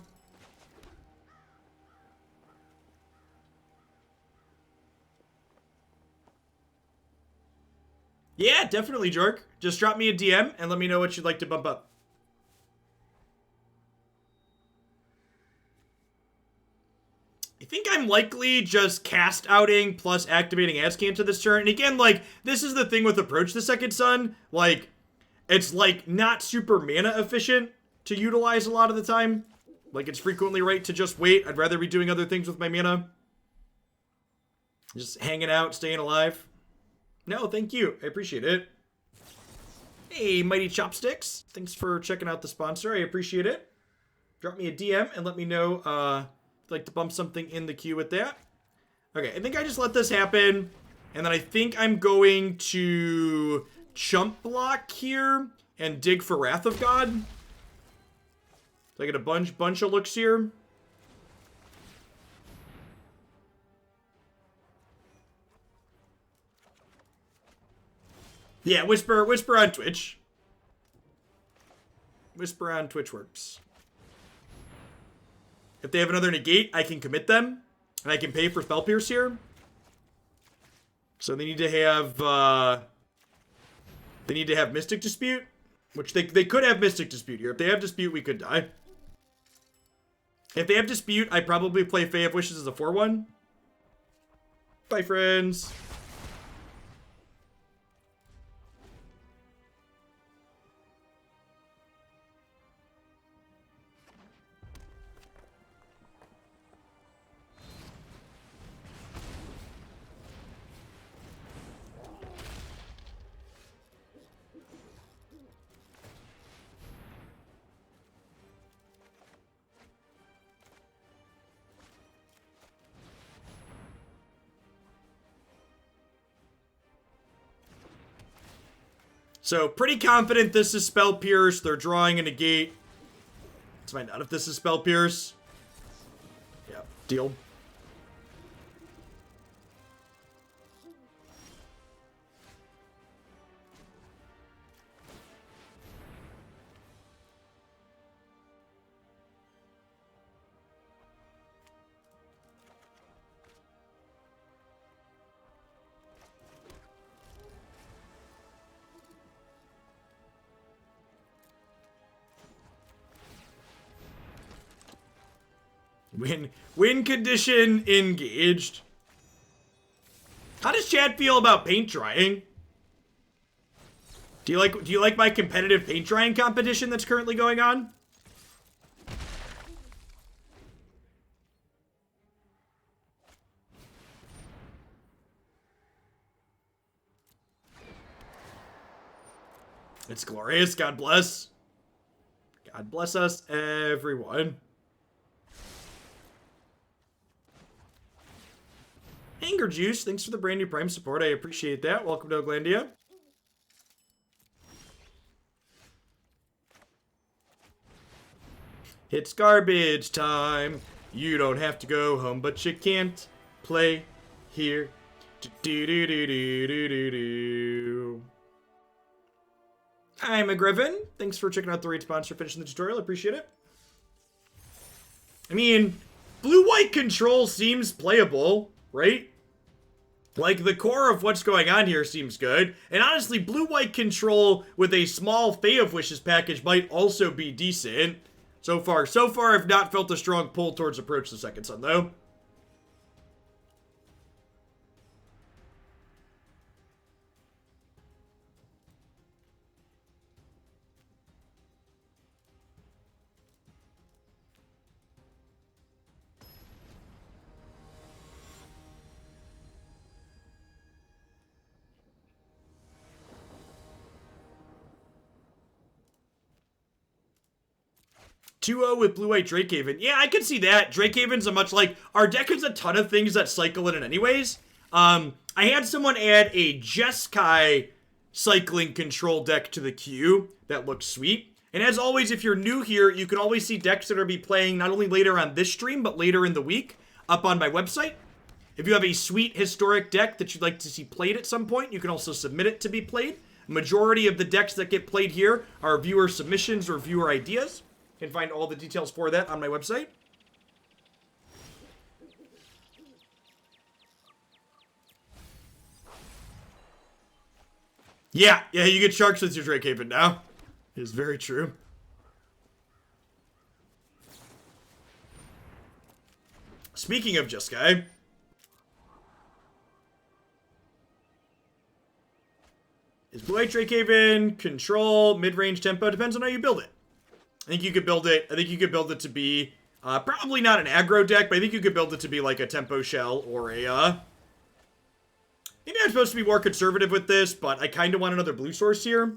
Yeah, definitely, Jerk. Just drop me a DM and let me know what you'd like to bump up. I think I'm likely just cast outing plus activating Azcanta this turn. And again, like, this is the thing with Approach the Second Sun. Like, it's, like, not super mana efficient to utilize a lot of the time. Like, it's frequently right to just wait. I'd rather be doing other things with my mana. Just hanging out, staying alive. No, thank you. I appreciate it. Hey, Mighty Chopsticks. Thanks for checking out the sponsor. I appreciate it. Drop me a DM and let me know if you'd like to bump something in the queue with that. Okay, I think I just let this happen. And then I think I'm going to chump block here and dig for Wrath of God. So I get a bunch of looks here. Yeah, Whisper on Twitch. Whisper on Twitch works. If they have another negate, I can commit them. And I can pay for Spell Pierce here. So they need to have Mystic Dispute. Which they could have Mystic Dispute here. If they have Dispute, we could die. If they have Dispute, I probably play Fae of Wishes as a 4-1. Bye, friends. So, pretty confident this is Spell Pierce. They're drawing a negate. Let's find out if this is Spell Pierce. Yeah, deal. Win condition engaged. How does chat feel about paint drying? Do you like my competitive paint drying competition that's currently going on? It's glorious. God bless. God bless us, everyone. Anger Juice, thanks for the brand new Prime support. I appreciate that. Welcome to Oglandia. It's garbage time. You don't have to go home, but you can't play here. Do-do-do-do-do-do-do. Hi, McGriffin. Thanks for checking out the raid sponsor, finishing the tutorial. I appreciate it. I mean, blue-white control seems playable, right? Like, the core of what's going on here seems good. And honestly, blue-white control with a small Fae of Wishes package might also be decent. So far, I've not felt a strong pull towards Approach the Second Sun, though. 2-0 with blue-white Drakehaven. Yeah, I can see that. Drakehaven's a much like... Our deck has a ton of things that cycle in it anyways. I had someone add a Jeskai cycling control deck to the queue. That looks sweet. And as always, if you're new here, you can always see decks that are be playing not only later on this stream, but later in the week up on my website. If you have a sweet historic deck that you'd like to see played at some point, you can also submit it to be played. Majority of the decks that get played here are viewer submissions or viewer ideas. You can find all the details for that on my website. Yeah, you get sharks with your Drakehaven now. It is very true. Speaking of Jeskai, is blue-white Drakehaven control, mid-range tempo? Depends on how you build it. I think you could build it to be probably not an aggro deck, but I think you could build it to be like a tempo shell or a maybe I'm supposed to be more conservative with this, but I kind of want another blue source here.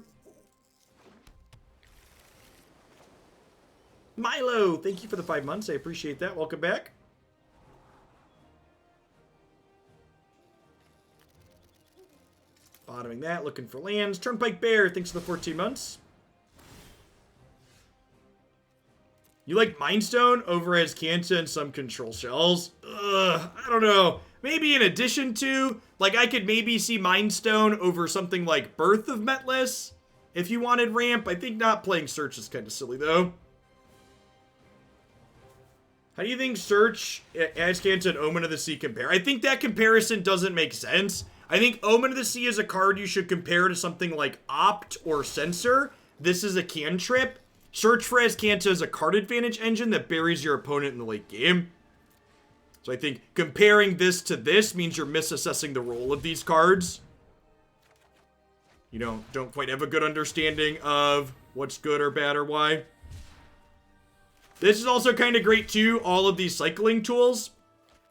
Milo, thank you for the 5 months. I appreciate that. Welcome back. Bottoming that, looking for lands. Turnpike Bear, thanks for the 14 months. You like Mindstone over Azcanta and some control shells? Ugh, I don't know. Maybe in addition to, like, I could maybe see Mindstone over something like Birth of Meletis. If you wanted ramp, I think not playing Search is kind of silly, though. How do you think Search, Azcanta, and Omen of the Sea compare? I think that comparison doesn't make sense. I think Omen of the Sea is a card you should compare to something like Opt or Censor. This is a cantrip. Search for Azcanta is a card advantage engine that buries your opponent in the late game. So I think comparing this to this means you're misassessing the role of these cards. You don't quite have a good understanding of what's good or bad or why. This is also kind of great too, all of these cycling tools.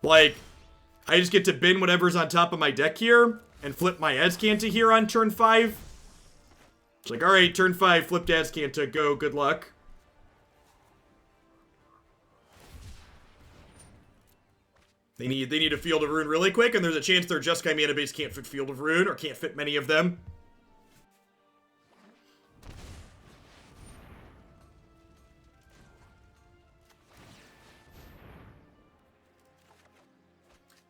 Like, I just get to bin whatever's on top of my deck here and flip my Azcanta here on turn 5. It's like, alright, turn 5, flipped Azcanta, go, good luck. They need a Field of Ruin really quick, and there's a chance their Jeskai mana base can't fit Field of Ruin, or can't fit many of them.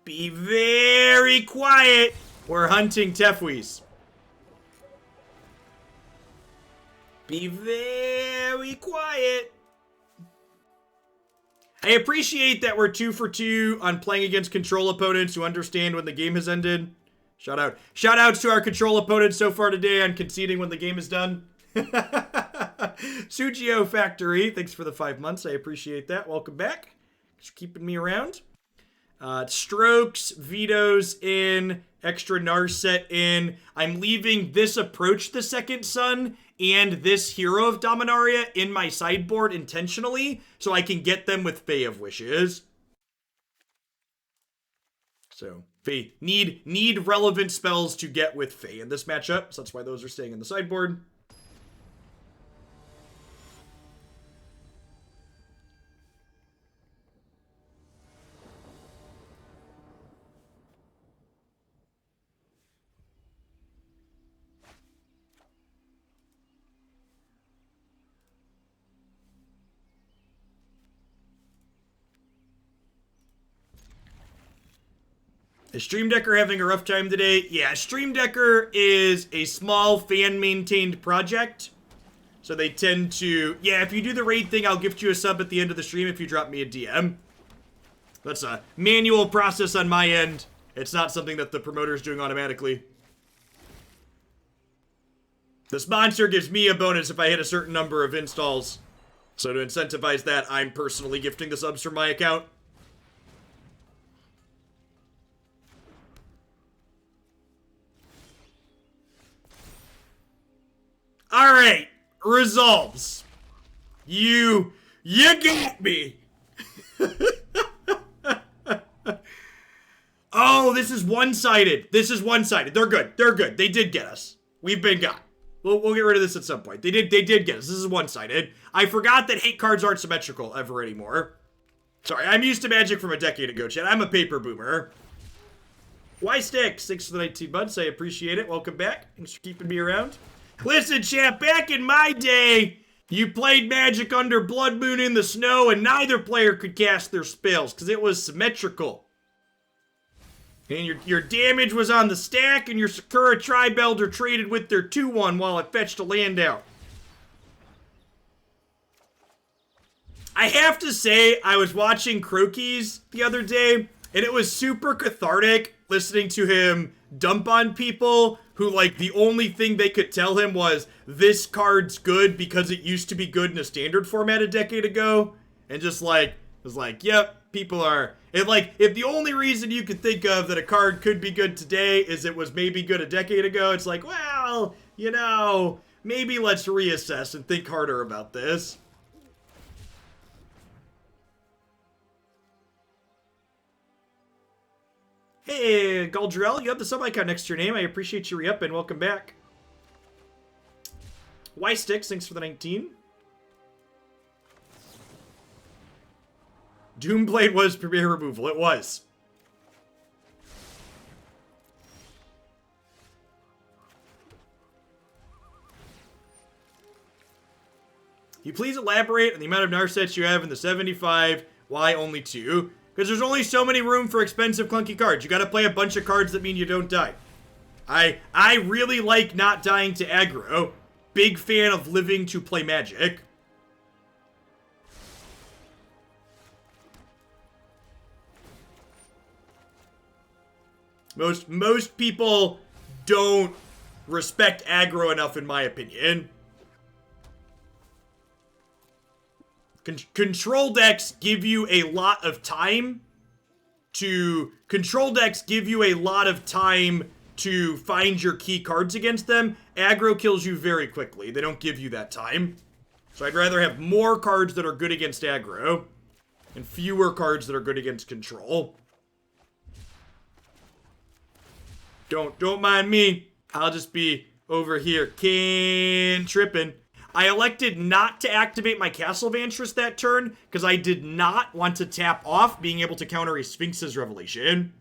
Be very quiet. We're hunting Tefwis. Be very quiet. I appreciate that we're 2 for 2 on playing against control opponents who understand when the game has ended. Shout outs to our control opponents so far today on conceding when the game is done. Sujio Factory, thanks for the 5 months. I appreciate that. Welcome back. Thanks for keeping me around. Strokes, Veto's in, extra Narset in. I'm leaving this Approach the Second Sun and this Hero of Dominaria in my sideboard intentionally so I can get them with Fae of Wishes. So, Fae, need relevant spells to get with Fae in this matchup, so that's why those are staying in the sideboard. Is Stream Decker having a rough time today? Yeah, Stream Decker is a small fan-maintained project. So they tend to... Yeah, if you do the raid thing, I'll gift you a sub at the end of the stream if you drop me a DM. That's a manual process on my end. It's not something that the promoter's doing automatically. The sponsor gives me a bonus if I hit a certain number of installs. So to incentivize that, I'm personally gifting the subs from my account. All right, results. You got me. Oh, this is one-sided. This is one-sided. They're good. They're good. They did get us. We've been got. We'll get rid of this at some point. They did get us. This is one-sided. I forgot that hate cards aren't symmetrical ever anymore. Sorry, I'm used to Magic from a decade ago, Chad. I'm a paper boomer. Why Sticks? Thanks for the 19 months. I appreciate it. Welcome back. Thanks for keeping me around. Listen, champ, back in my day, you played Magic under Blood Moon in the Snow, and neither player could cast their spells, because it was symmetrical. And your damage was on the stack, and your Sakura Tri-Belder traded with their 2-1 while it fetched a land out. I have to say, I was watching Crokies the other day, and it was super cathartic listening to him dump on people who, like, the only thing they could tell him was, this card's good because it used to be good in a standard format a decade ago. And just, like, was like, yep, people are... If, like, if the only reason you could think of that a card could be good today is it was maybe good a decade ago, it's like, well, you know, maybe let's reassess and think harder about this. Hey, Galdrell, you have the sub icon next to your name. I appreciate you re-upping. Welcome back. Why Sticks, thanks for the 19. Doomblade was premier removal. It was. Can you please elaborate on the amount of Narsets you have in the 75? Why only 2? Because there's only so many room for expensive, clunky cards. You gotta play a bunch of cards that mean you don't die. I really like not dying to aggro. Big fan of living to play Magic. Most people don't respect aggro enough, in my opinion. Control decks give you a lot of time to find your key cards against them. Aggro kills you very quickly. They don't give you that time. So I'd rather have more cards that are good against aggro and fewer cards that are good against control. Don't mind me. I'll just be over here tripping. I elected not to activate my Castle Vantress that turn because I did not want to tap off being able to counter a Sphinx's Revelation.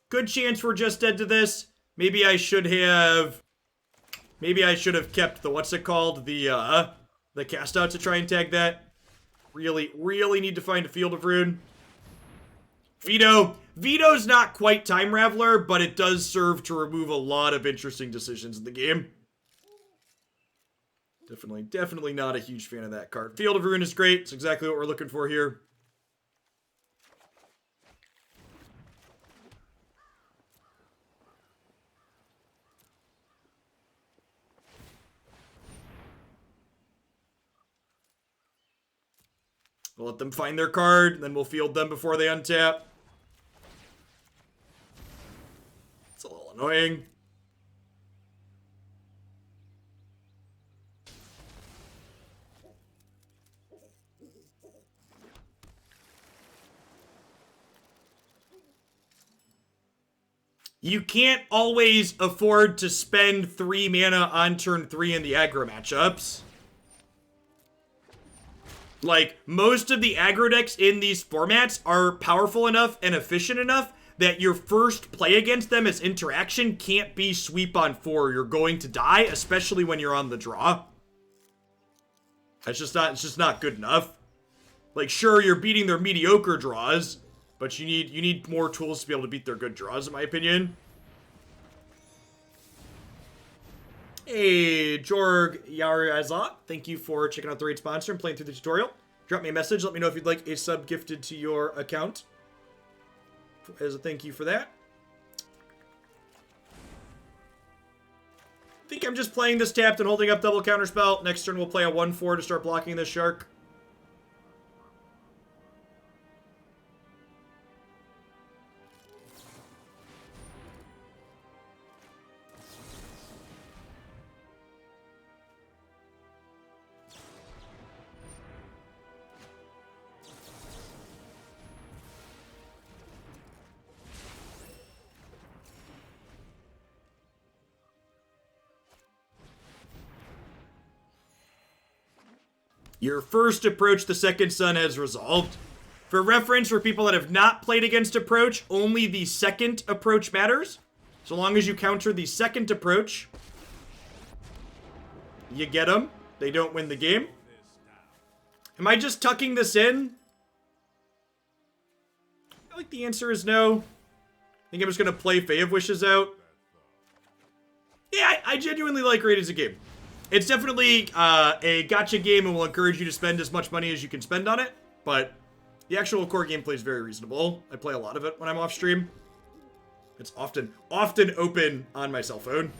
Good chance we're just dead to this. Maybe I should have kept the, what's it called? The cast out to try and tag that. Really need to find a Field of Ruin. Veto's not quite Time Raveler, but it does serve to remove a lot of interesting decisions in the game. Definitely not a huge fan of that card. Field of Ruin is great. It's exactly what we're looking for here. We'll let them find their card, and then we'll field them before they untap. It's a little annoying. You can't always afford to spend 3 mana on turn 3 in the aggro matchups. Like, most of the aggro decks in these formats are powerful enough and efficient enough that your first play against them as interaction can't be sweep on 4. You're going to die, especially when you're on the draw. It's just not good enough. Like, sure, you're beating their mediocre draws, but you need more tools to be able to beat their good draws, in my opinion. Hey, Jorg Yarazat, thank you for checking out the raid sponsor and playing through the tutorial. Drop me a message, let me know if you'd like a sub gifted to your account as a thank you for that. I think I'm just playing this tapped and holding up double counterspell. Next turn we'll play a 1/4 to start blocking this shark. Your first approach, the second sun, has resolved. For reference, for people that have not played against approach, only the second approach matters. So long as you counter the second approach, you get them. They don't win the game. Am I just tucking this in? I feel like the answer is no. I think I'm just going to play Fae of Wishes out. Yeah, I genuinely like Raid as a game. It's definitely a gacha game and will encourage you to spend as much money as you can spend on it, but the actual core gameplay is very reasonable. I play a lot of it when I'm off stream. It's often open on my cell phone.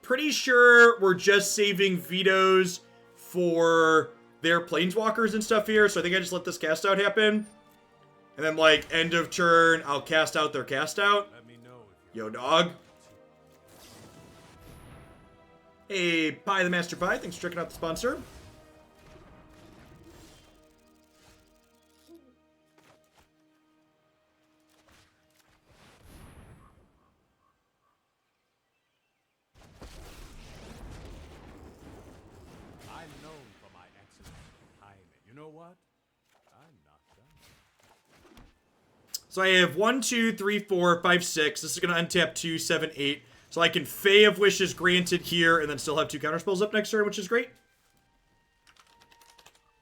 Pretty sure we're just saving vetoes for their planeswalkers and stuff here, so I think I just let this cast out happen. And then, like, end of turn, I'll cast out their cast out. Yo, dog. Hey, Pie the Master Pie, thanks for checking out the sponsor. I'm known for my excellent timing. You know what? I'm not done. So I have 1, 2, 3, 4, 5, 6. This is going to untap 2, 7, 8. So I can Fae of Wishes granted here and then still have 2 counterspells up next turn, which is great.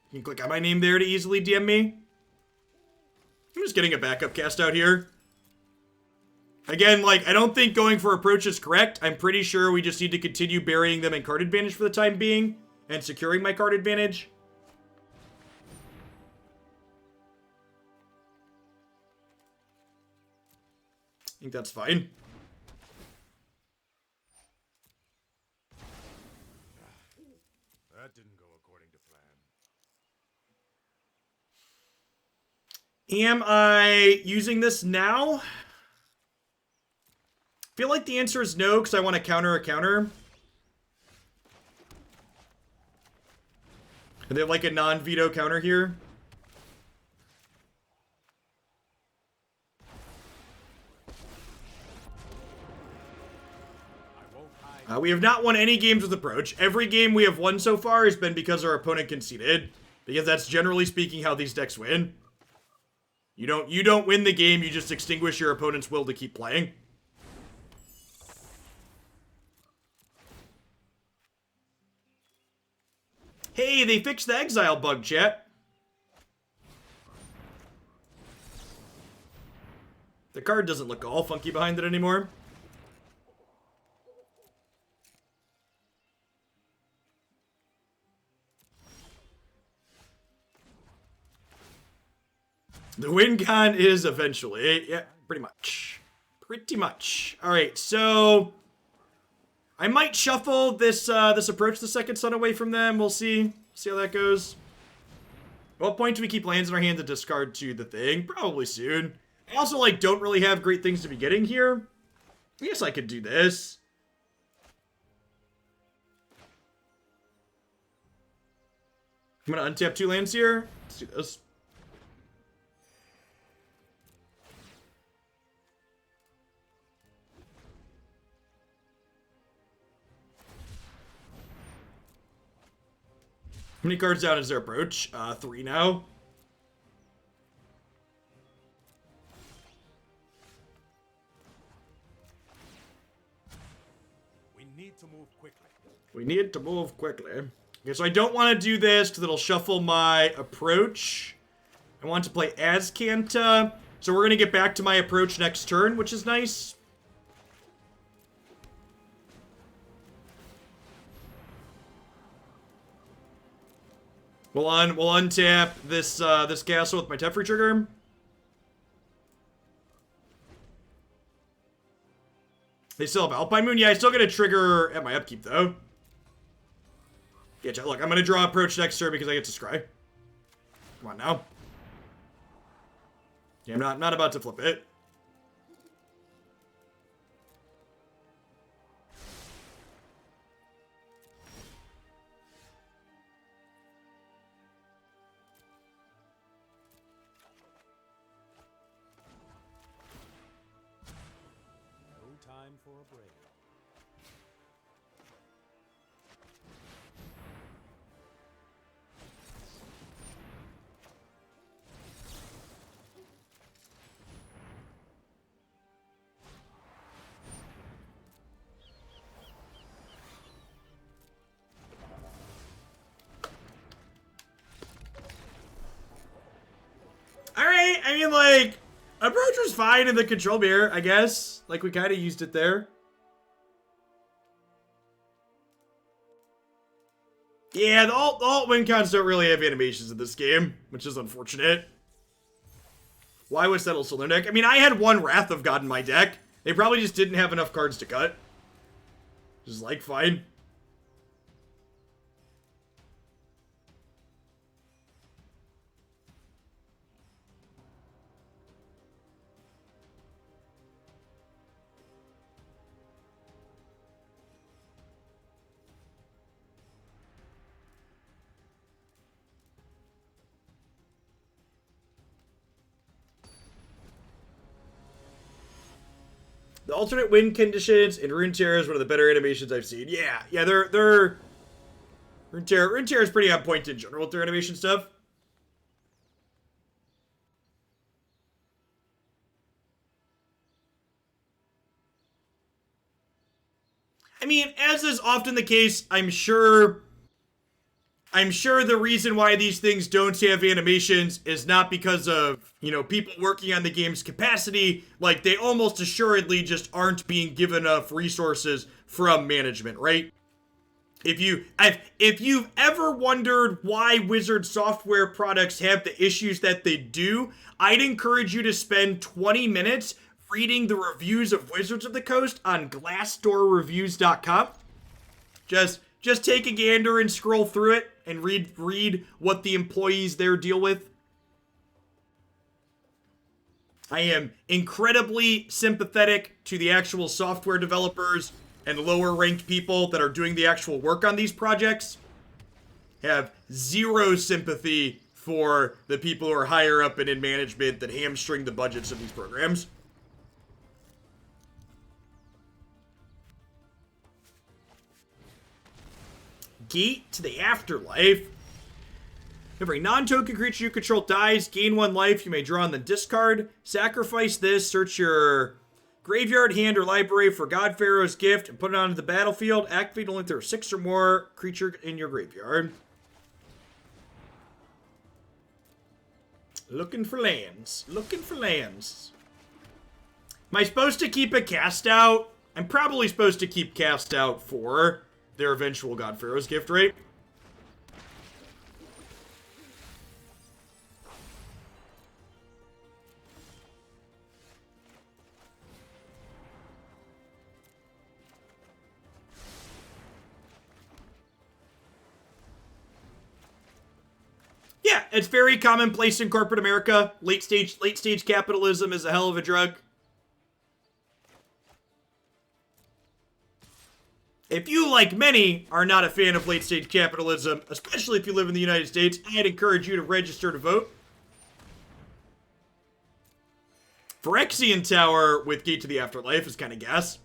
You can click on my name there to easily DM me. I'm just getting a backup cast out here. Again, like, I don't think going for approach is correct. I'm pretty sure we just need to continue burying them in card advantage for the time being and securing my card advantage. I think that's fine. That didn't go according to plan. Am I using this now? I feel like the answer is no, because I want to counter a counter. And they have like a non-veto counter here. We have not won any games with approach. Every game we have won so far has been because our opponent conceded. Because that's generally speaking how these decks win. You don't win the game, you just extinguish your opponent's will to keep playing. Hey, they fixed the exile bug, chat. The card doesn't look all funky behind it anymore. The win con is eventually. Yeah, pretty much. Pretty much. Alright, so I might shuffle this this approach the second sun away from them. We'll see. See how that goes. At what point do we keep lands in our hand to discard to the thing? Probably soon. I also, like, don't really have great things to be getting here. I guess I could do this. I'm gonna untap 2 lands here. Let's do this. How many cards down is their approach? 3 now. We need to move quickly. We need to move quickly. Okay, so I don't want to do this because it'll shuffle my approach. I want to play Azcanta. So we're going to get back to my approach next turn, which is nice. We'll untap this this castle with my Teferi trigger. They still have Alpine Moon. Yeah, I still get a trigger at my upkeep though. Yeah, look, I'm gonna draw approach next turn because I get to scry. Come on now. Yeah, I'm not about to flip it. Time for a break. Alright, I mean, like, approach was fine in the control mirror, I guess. Like, we kind of used it there. Yeah, the alt win cons don't really have animations in this game, which is unfortunate. Why was Settle still in their deck? I mean, I had 1 Wrath of God in my deck. They probably just didn't have enough cards to cut. Just like, fine. The alternate win conditions in Rune Terror is one of the better animations I've seen. Yeah, they're Rune Terror is pretty on point in general with their animation stuff. I mean, as is often the case, I'm sure the reason why these things don't have animations is not because of, you know, people working on the game's capacity. Like, they almost assuredly just aren't being given enough resources from management, right? If you've ever wondered why Wizard software products have the issues that they do, I'd encourage you to spend 20 minutes reading the reviews of Wizards of the Coast on glassdoorreviews.com. Just take a gander and scroll through it and read what the employees there deal with. I am incredibly sympathetic to the actual software developers and lower ranked people that are doing the actual work on these projects. Have zero sympathy for the people who are higher up and in management that hamstring the budgets of these programs. Gate to the Afterlife. Every non-token creature you control dies, gain 1 life, you may draw on the discard. Sacrifice this, search your graveyard, hand, or library for God Pharaoh's Gift, and put it onto the battlefield. Activate only if there are 6 or more creatures in your graveyard. Looking for lands. Looking for lands. Am I supposed to keep a cast out? I'm probably supposed to keep cast out for their eventual God Pharaoh's Gift, right? it's very commonplace in corporate America. Late stage capitalism is a hell of a drug. If you, like many, are not a fan of late stage capitalism, especially if you live in the United States, I'd encourage you to register to vote. Phyrexian Tower with Gate to the Afterlife is kind of gas.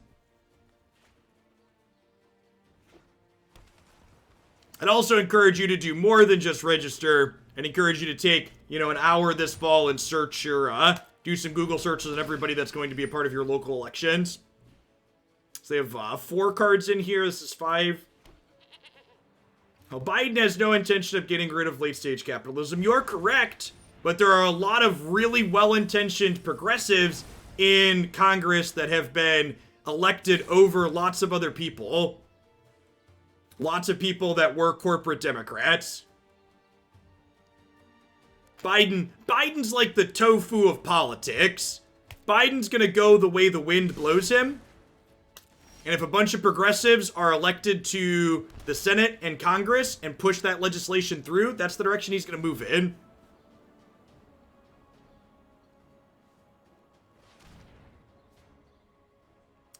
I'd also encourage you to do more than just register, and encourage you to take, you know, an hour this fall and search your, do some Google searches on everybody that's going to be a part of your local elections. So they have 4 cards in here. This is 5. Oh, Biden has no intention of getting rid of late-stage capitalism. You're correct, but there are a lot of really well-intentioned progressives in Congress that have been elected over lots of other people. Lots of people that were corporate Democrats. Biden's like the tofu of politics. Biden's gonna go the way the wind blows him. And if a bunch of progressives are elected to the Senate and Congress and push that legislation through, that's the direction he's going to move in.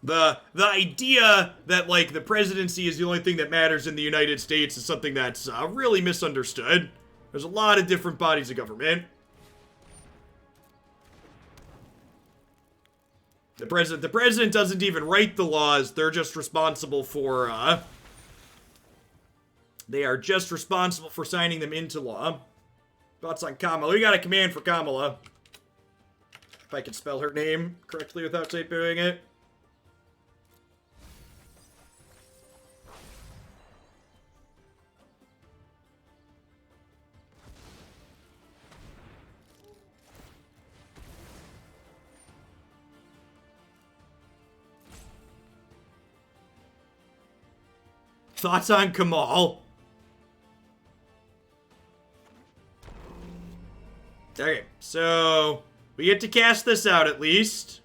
The idea that, like, the presidency is the only thing that matters in the United States is something that's really misunderstood. There's a lot of different bodies of government. The president doesn't even write the laws. They're just responsible for, they are just responsible for signing them into law. Thoughts on Kamala? We got a command for Kamala. If I can spell her name correctly without typing it. Thoughts on Kamal? Okay, so we get to cast this out at least.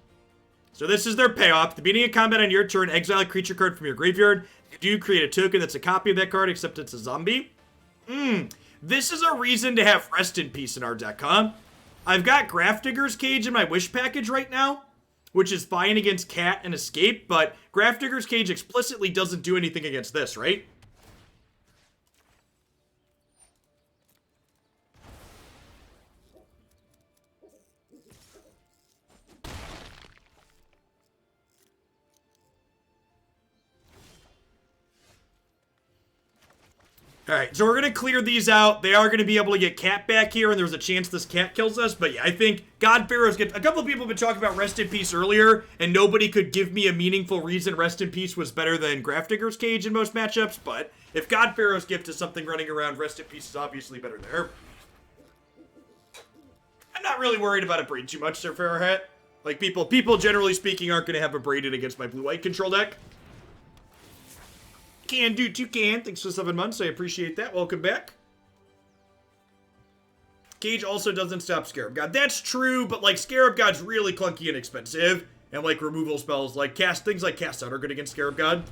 So this is their payoff. At the beginning of combat on your turn, exile a creature card from your graveyard. You do create a token that's a copy of that card, except it's a zombie. This is a reason to have Rest in Peace in our deck, huh? I've got Grafdigger's Cage in my Wish package right now, which is fine against Cat and Escape, but Grafdigger's Cage explicitly doesn't do anything against this, right? Alright, so we're going to clear these out. They are going to be able to get Cat back here, and there's a chance this Cat kills us. But yeah, I think God Pharaoh's get. A couple of people have been talking about Rest in Peace earlier, and nobody could give me a meaningful reason Rest in Peace was better than Grafdigger's Cage in most matchups. But if God Pharaoh's Gift is something running around, Rest in Peace is obviously better there. I'm not really worried about it braid too much, Sir Pharaoh Hat. Like, people generally speaking aren't going to have a braided against my blue-white control deck. Can do Toucan. Thanks for 7 months. I appreciate that. Welcome back. Cage also doesn't stop Scarab God. That's true, but like Scarab God's really clunky and expensive. And like removal spells like things like Cast Out are good against Scarab God.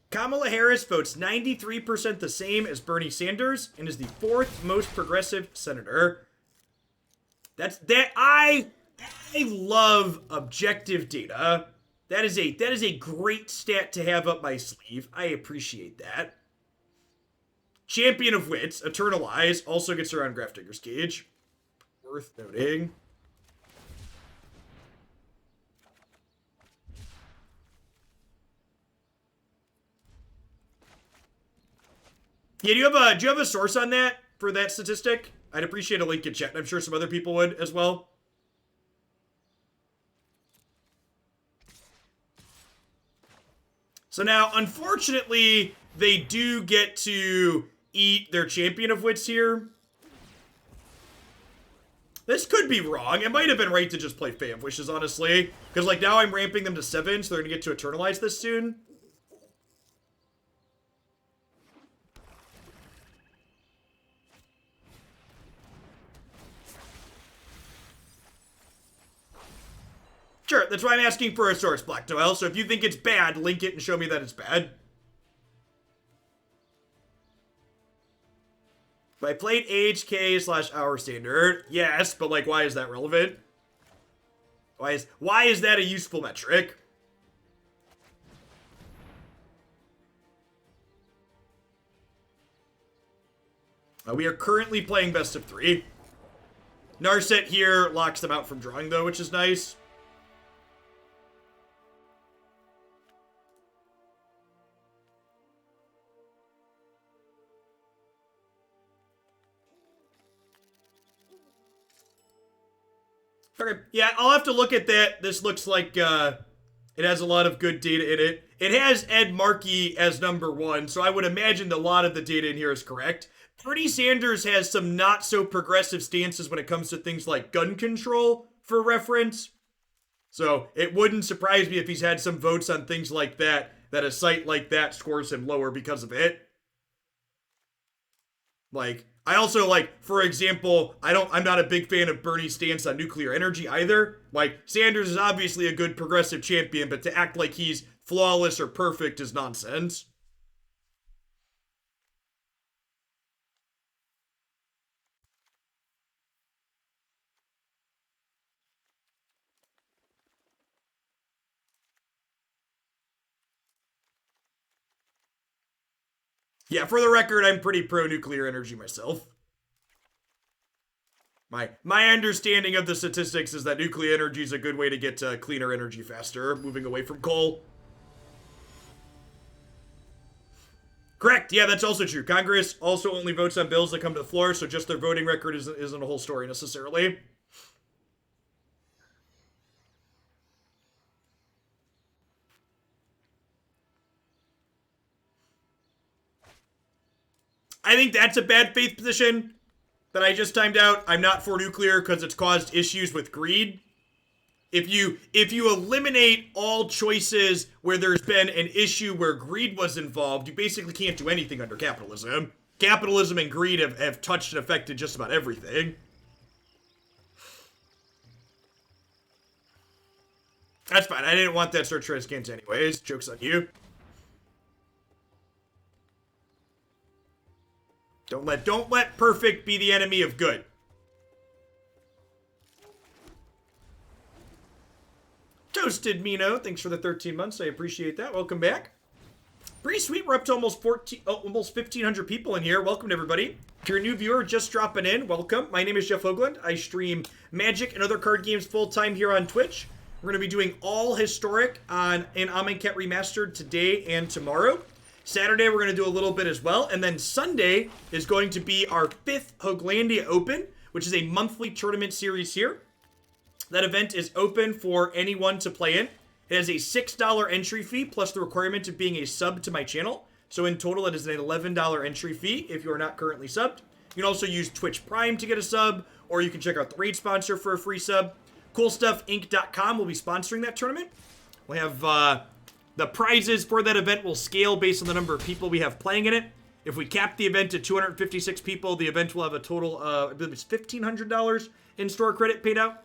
Kamala Harris votes 93% the same as Bernie Sanders and is the 4th most progressive senator. I love objective data. That is a great stat to have up my sleeve. I appreciate that. Champion of Wits, Eternal Eyes, also gets around Grafdigger's Cage. Worth noting. Yeah, do you have a source on that for that statistic? I'd appreciate a link in chat. I'm sure some other people would as well. So now, unfortunately, they do get to eat their Champion of Wits here. This could be wrong. It might have been right to just play Fae of Wishes, honestly. Because, like, now I'm ramping them to 7, so they're going to get to Eternalize this soon. Sure, that's why I'm asking for a source, Black Noel. So if you think it's bad, link it and show me that it's bad. If I played AHK/Hour Standard, yes, but like, why is that relevant? Why is that a useful metric? We are currently playing best of 3. Narset here locks them out from drawing, though, which is nice. Okay, yeah, I'll have to look at that. This looks like it has a lot of good data in it. It has Ed Markey as number 1, so I would imagine that a lot of the data in here is correct. Bernie Sanders has some not-so-progressive stances when it comes to things like gun control, for reference. So it wouldn't surprise me if he's had some votes on things like that a site like that scores him lower because of it. Like, I also, like, for example, I'm not a big fan of Bernie's stance on nuclear energy either. Like, Sanders is obviously a good progressive champion, but to act like he's flawless or perfect is nonsense. Yeah, for the record, I'm pretty pro-nuclear energy myself. My understanding of the statistics is that nuclear energy is a good way to get cleaner energy faster, moving away from coal. Correct, yeah, that's also true. Congress also only votes on bills that come to the floor, so just their voting record isn't a whole story necessarily. I think that's a bad faith position that I just timed out. I'm not for nuclear because it's caused issues with greed. If you eliminate all choices where there's been an issue where greed was involved, you basically can't do anything under capitalism. Capitalism and greed have touched and affected just about everything. That's fine. I didn't want that search for Azcanta anyways. Joke's on you. Don't let perfect be the enemy of good. Toasted Mino, thanks for the 13 months. I appreciate that. Welcome back. Pretty sweet. We're up to almost 1,500 people in here. Welcome to everybody. If you're a new viewer just dropping in, welcome. My name is Jeff Hoagland. I stream Magic and other card games full-time here on Twitch. We're going to be doing all historic in Amonkhet Remastered today and tomorrow. Saturday, we're going to do a little bit as well. And then Sunday is going to be our 5th Hoaglandia Open, which is a monthly tournament series here. That event is open for anyone to play in. It has a $6 entry fee, plus the requirement of being a sub to my channel. So in total, it is an $11 entry fee if you are not currently subbed. You can also use Twitch Prime to get a sub, or you can check out the raid sponsor for a free sub. CoolStuffInc.com will be sponsoring that tournament. We have... the prizes for that event will scale based on the number of people we have playing in it. If we cap the event to 256 people, the event will have a total of, I believe it's $1,500 in store credit paid out.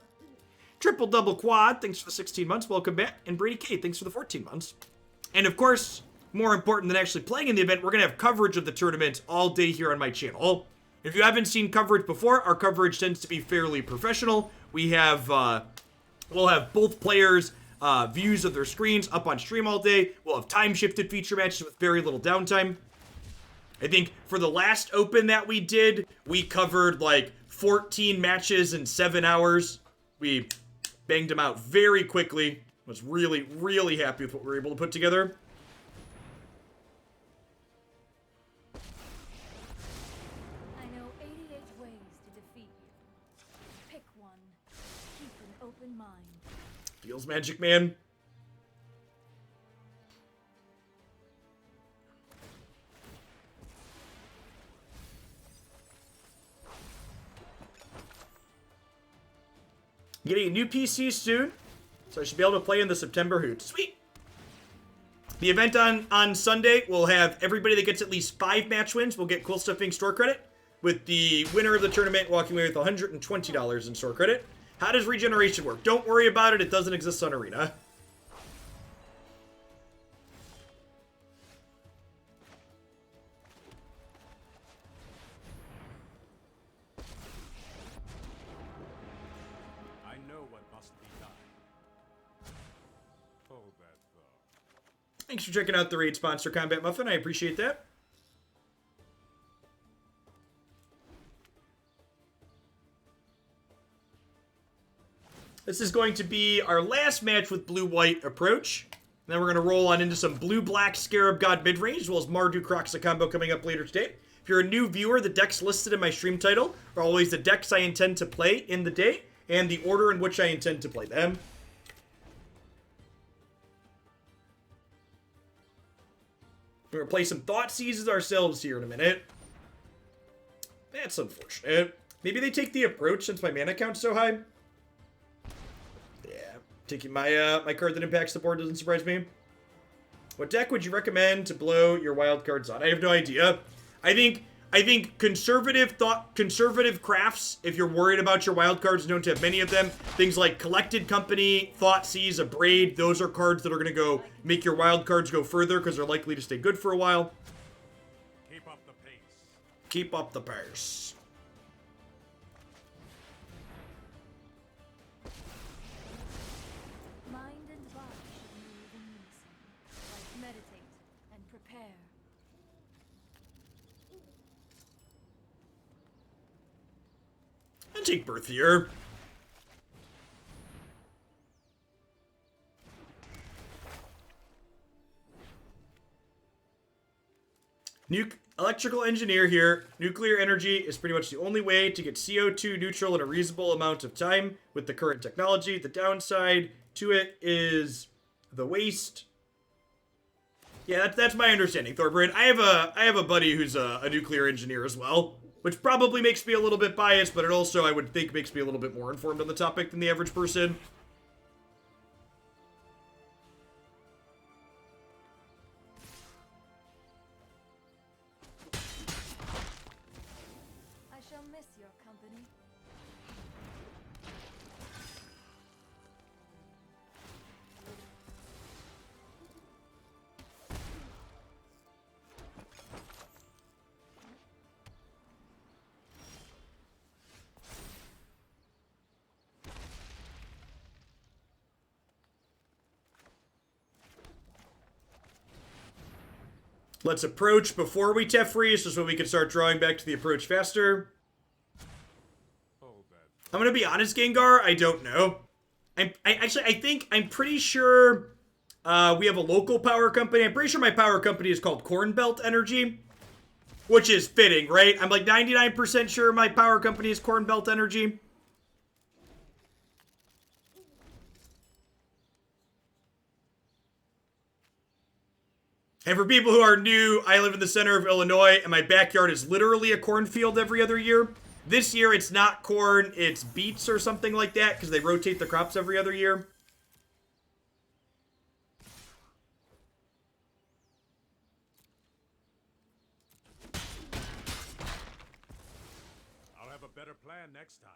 Triple Double Quad, thanks for the 16 months. Welcome back. And Brady K, thanks for the 14 months. And of course, more important than actually playing in the event, we're going to have coverage of the tournament all day here on my channel. If you haven't seen coverage before, our coverage tends to be fairly professional. We have, we'll have both players' views of their screens up on stream all day. We'll have time-shifted feature matches with very little downtime. I think for the last Open that we did, we covered like 14 matches in 7 hours. We banged them out very quickly. Was really, really happy with what we were able to put together. I know 88 ways to defeat you. Pick one. Keep an open mind. Feels Magic Man. Getting a new PC soon, so I should be able to play in the September Hoot. Sweet! The event on Sunday will have everybody that gets at least 5 match wins will get Cool Stuffing store credit, with the winner of the tournament walking away with $120 in store credit. How does regeneration work? Don't worry about it, it doesn't exist on Arena. I know what must be done. Hold that thought. Thanks for checking out the raid sponsor, Combat Muffin. I appreciate that. This is going to be our last match with blue-white approach. Then we're going to roll on into some blue-black Scarab God midrange, as well as Mardu Croxa combo coming up later today. If you're a new viewer, the decks listed in my stream title are always the decks I intend to play in the day, and the order in which I intend to play them. We're going to play some Thought Seizes ourselves here in a minute. That's unfortunate. Maybe they take the approach since my mana count's so high. Yeah, taking my my card that impacts the board doesn't surprise me. What deck would you recommend to blow your wild cards on? I have no idea. I think conservative crafts, if you're worried about your wild cards, known to have many of them. Things like Collected Company, Thoughtseize, Abrade, those are cards that are going to go make your wild cards go further because they're likely to stay good for a while. Keep up the pace. Keep up the pace. Mind and body should move in unison, like meditate and prepare. And take Birth here. Electrical engineer here. Nuclear energy is pretty much the only way to get CO2 neutral in a reasonable amount of time with the current technology. The downside to it is the waste. Yeah, that's my understanding, Thorbrand. I have a buddy who's a nuclear engineer as well, which probably makes me a little bit biased, but it also, I would think, makes me a little bit more informed on the topic than the average person. I shall miss your company. Let's approach before we Teferi, so we can start drawing back to the approach faster. Hold that. I'm gonna be honest, Gengar, I don't know. I'm pretty sure we have a local power company. I'm pretty sure my power company is called Corn Belt Energy, which is fitting, right? I'm like 99% sure my power company is Corn Belt Energy. And for people who are new, I live in the center of Illinois, and my backyard is literally a cornfield every other year. This year, it's not corn, it's beets or something like that, because they rotate the crops every other year. I'll have a better plan next time.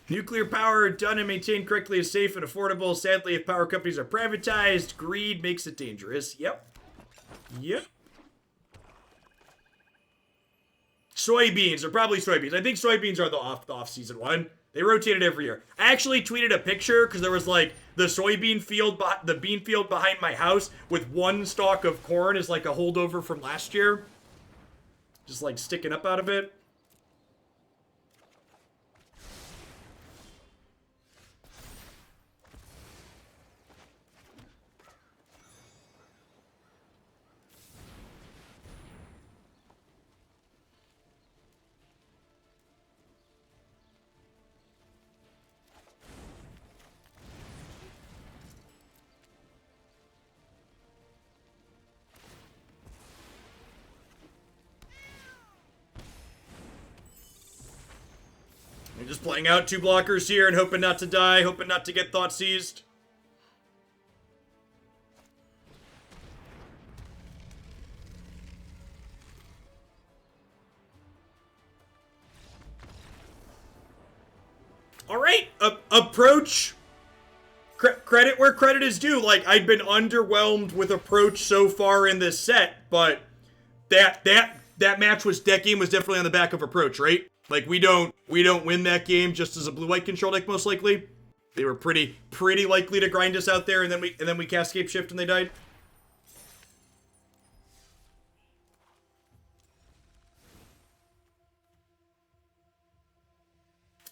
Nuclear power done and maintained correctly is safe and affordable. Sadly, if power companies are privatized, greed makes it dangerous. Yep. Yep. Soybeans are probably soybeans. I think soybeans are the off-season one. They rotate it every year. I actually tweeted a picture because there was like the soybean field, the bean field behind my house with one stalk of corn is like a holdover from last year. Just like sticking up out of it. I'm just playing out 2 blockers here and hoping not to die, hoping not to get thought seized. All right, approach. Credit where credit is due. Like, I've been underwhelmed with approach so far in this set, but that game was definitely on the back of approach, right? Like, we don't win that game just as a blue-white control deck, most likely. They were pretty likely to grind us out there, and then we cast Scape Shift and they died.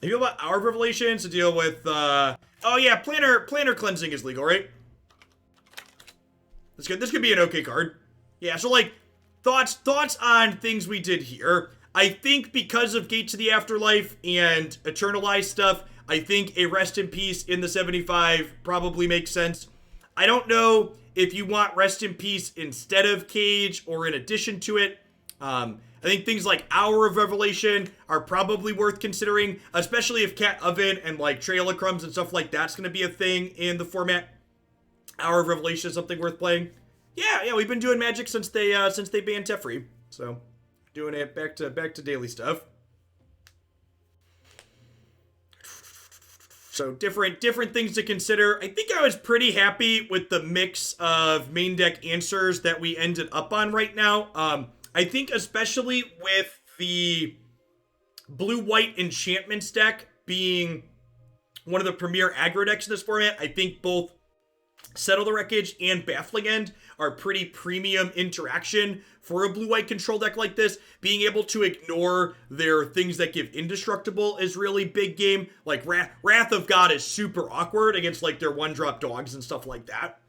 I feel about Hour of Revelations to deal with, oh yeah, Planner Cleansing is legal, right? That's good. This could be an okay card. Yeah, so like, thoughts on things we did here. I think because of Gate to the Afterlife and Eternalized stuff, I think a Rest in Peace in the 75 probably makes sense. I don't know if you want Rest in Peace instead of Cage or in addition to it. I think things like Hour of Revelation are probably worth considering, especially if Cat Oven and like Trail of Crumbs and stuff like that's going to be a thing in the format. Hour of Revelation is something worth playing. Yeah, we've been doing Magic since they banned Teferi, so doing it back to daily stuff. So different things to consider. I think I was pretty happy with the mix of main deck answers that we ended up on right now. I think especially with the blue-white enchantments deck being one of the premier aggro decks in this format, I think both Settle the Wreckage and Baffling End are pretty premium interaction for a blue-white control deck like this. Being able to ignore their things that give indestructible is really big game. Like Wrath of God is super awkward against like their 1-drop dogs and stuff like that.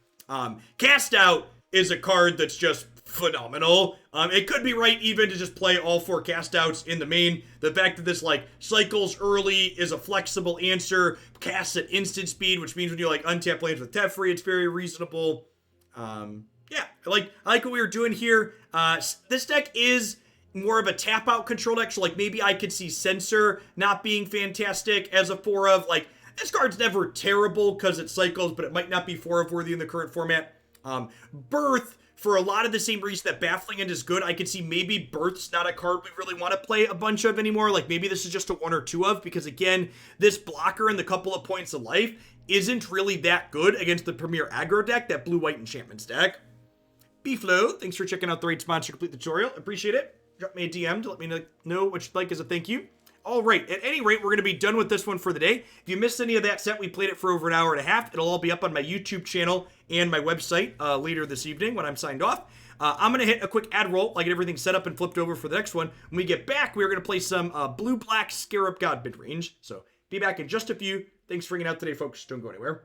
Cast Out is a card that's just phenomenal. It could be right even to just play all 4 cast outs in the main. The fact that this like cycles early is a flexible answer, casts at instant speed, which means when you like untap lands with Teferi, it's very reasonable. Yeah, I like what we were doing here. This deck is more of a tap out control deck, so like maybe I could see Censor not being fantastic as a 4 of. Like, this card's never terrible because it cycles, but it might not be 4 of worthy in the current format. Birth, for a lot of the same reason that Baffling End is good, I could see maybe Birth's not a card we really want to play a bunch of anymore. Like, maybe this is just a 1 or 2 of, because again, this blocker and the couple of points of life isn't really that good against the premier aggro deck, that blue-white enchantments deck. B-Flow, thanks for checking out the raid sponsor complete tutorial. Appreciate it. Drop me a DM to let me know what you'd like as a thank you. All right, at any rate, we're going to be done with this one for the day. If you missed any of that set, we played it for over an hour and a half. It'll all be up on my YouTube channel and my website later this evening when I'm signed off. I'm going to hit a quick ad roll. I get everything set up and flipped over for the next one. When we get back, we're going to play some blue-black Scarab God mid-range. So be back in just a few. Thanks for hanging out today, folks. Don't go anywhere.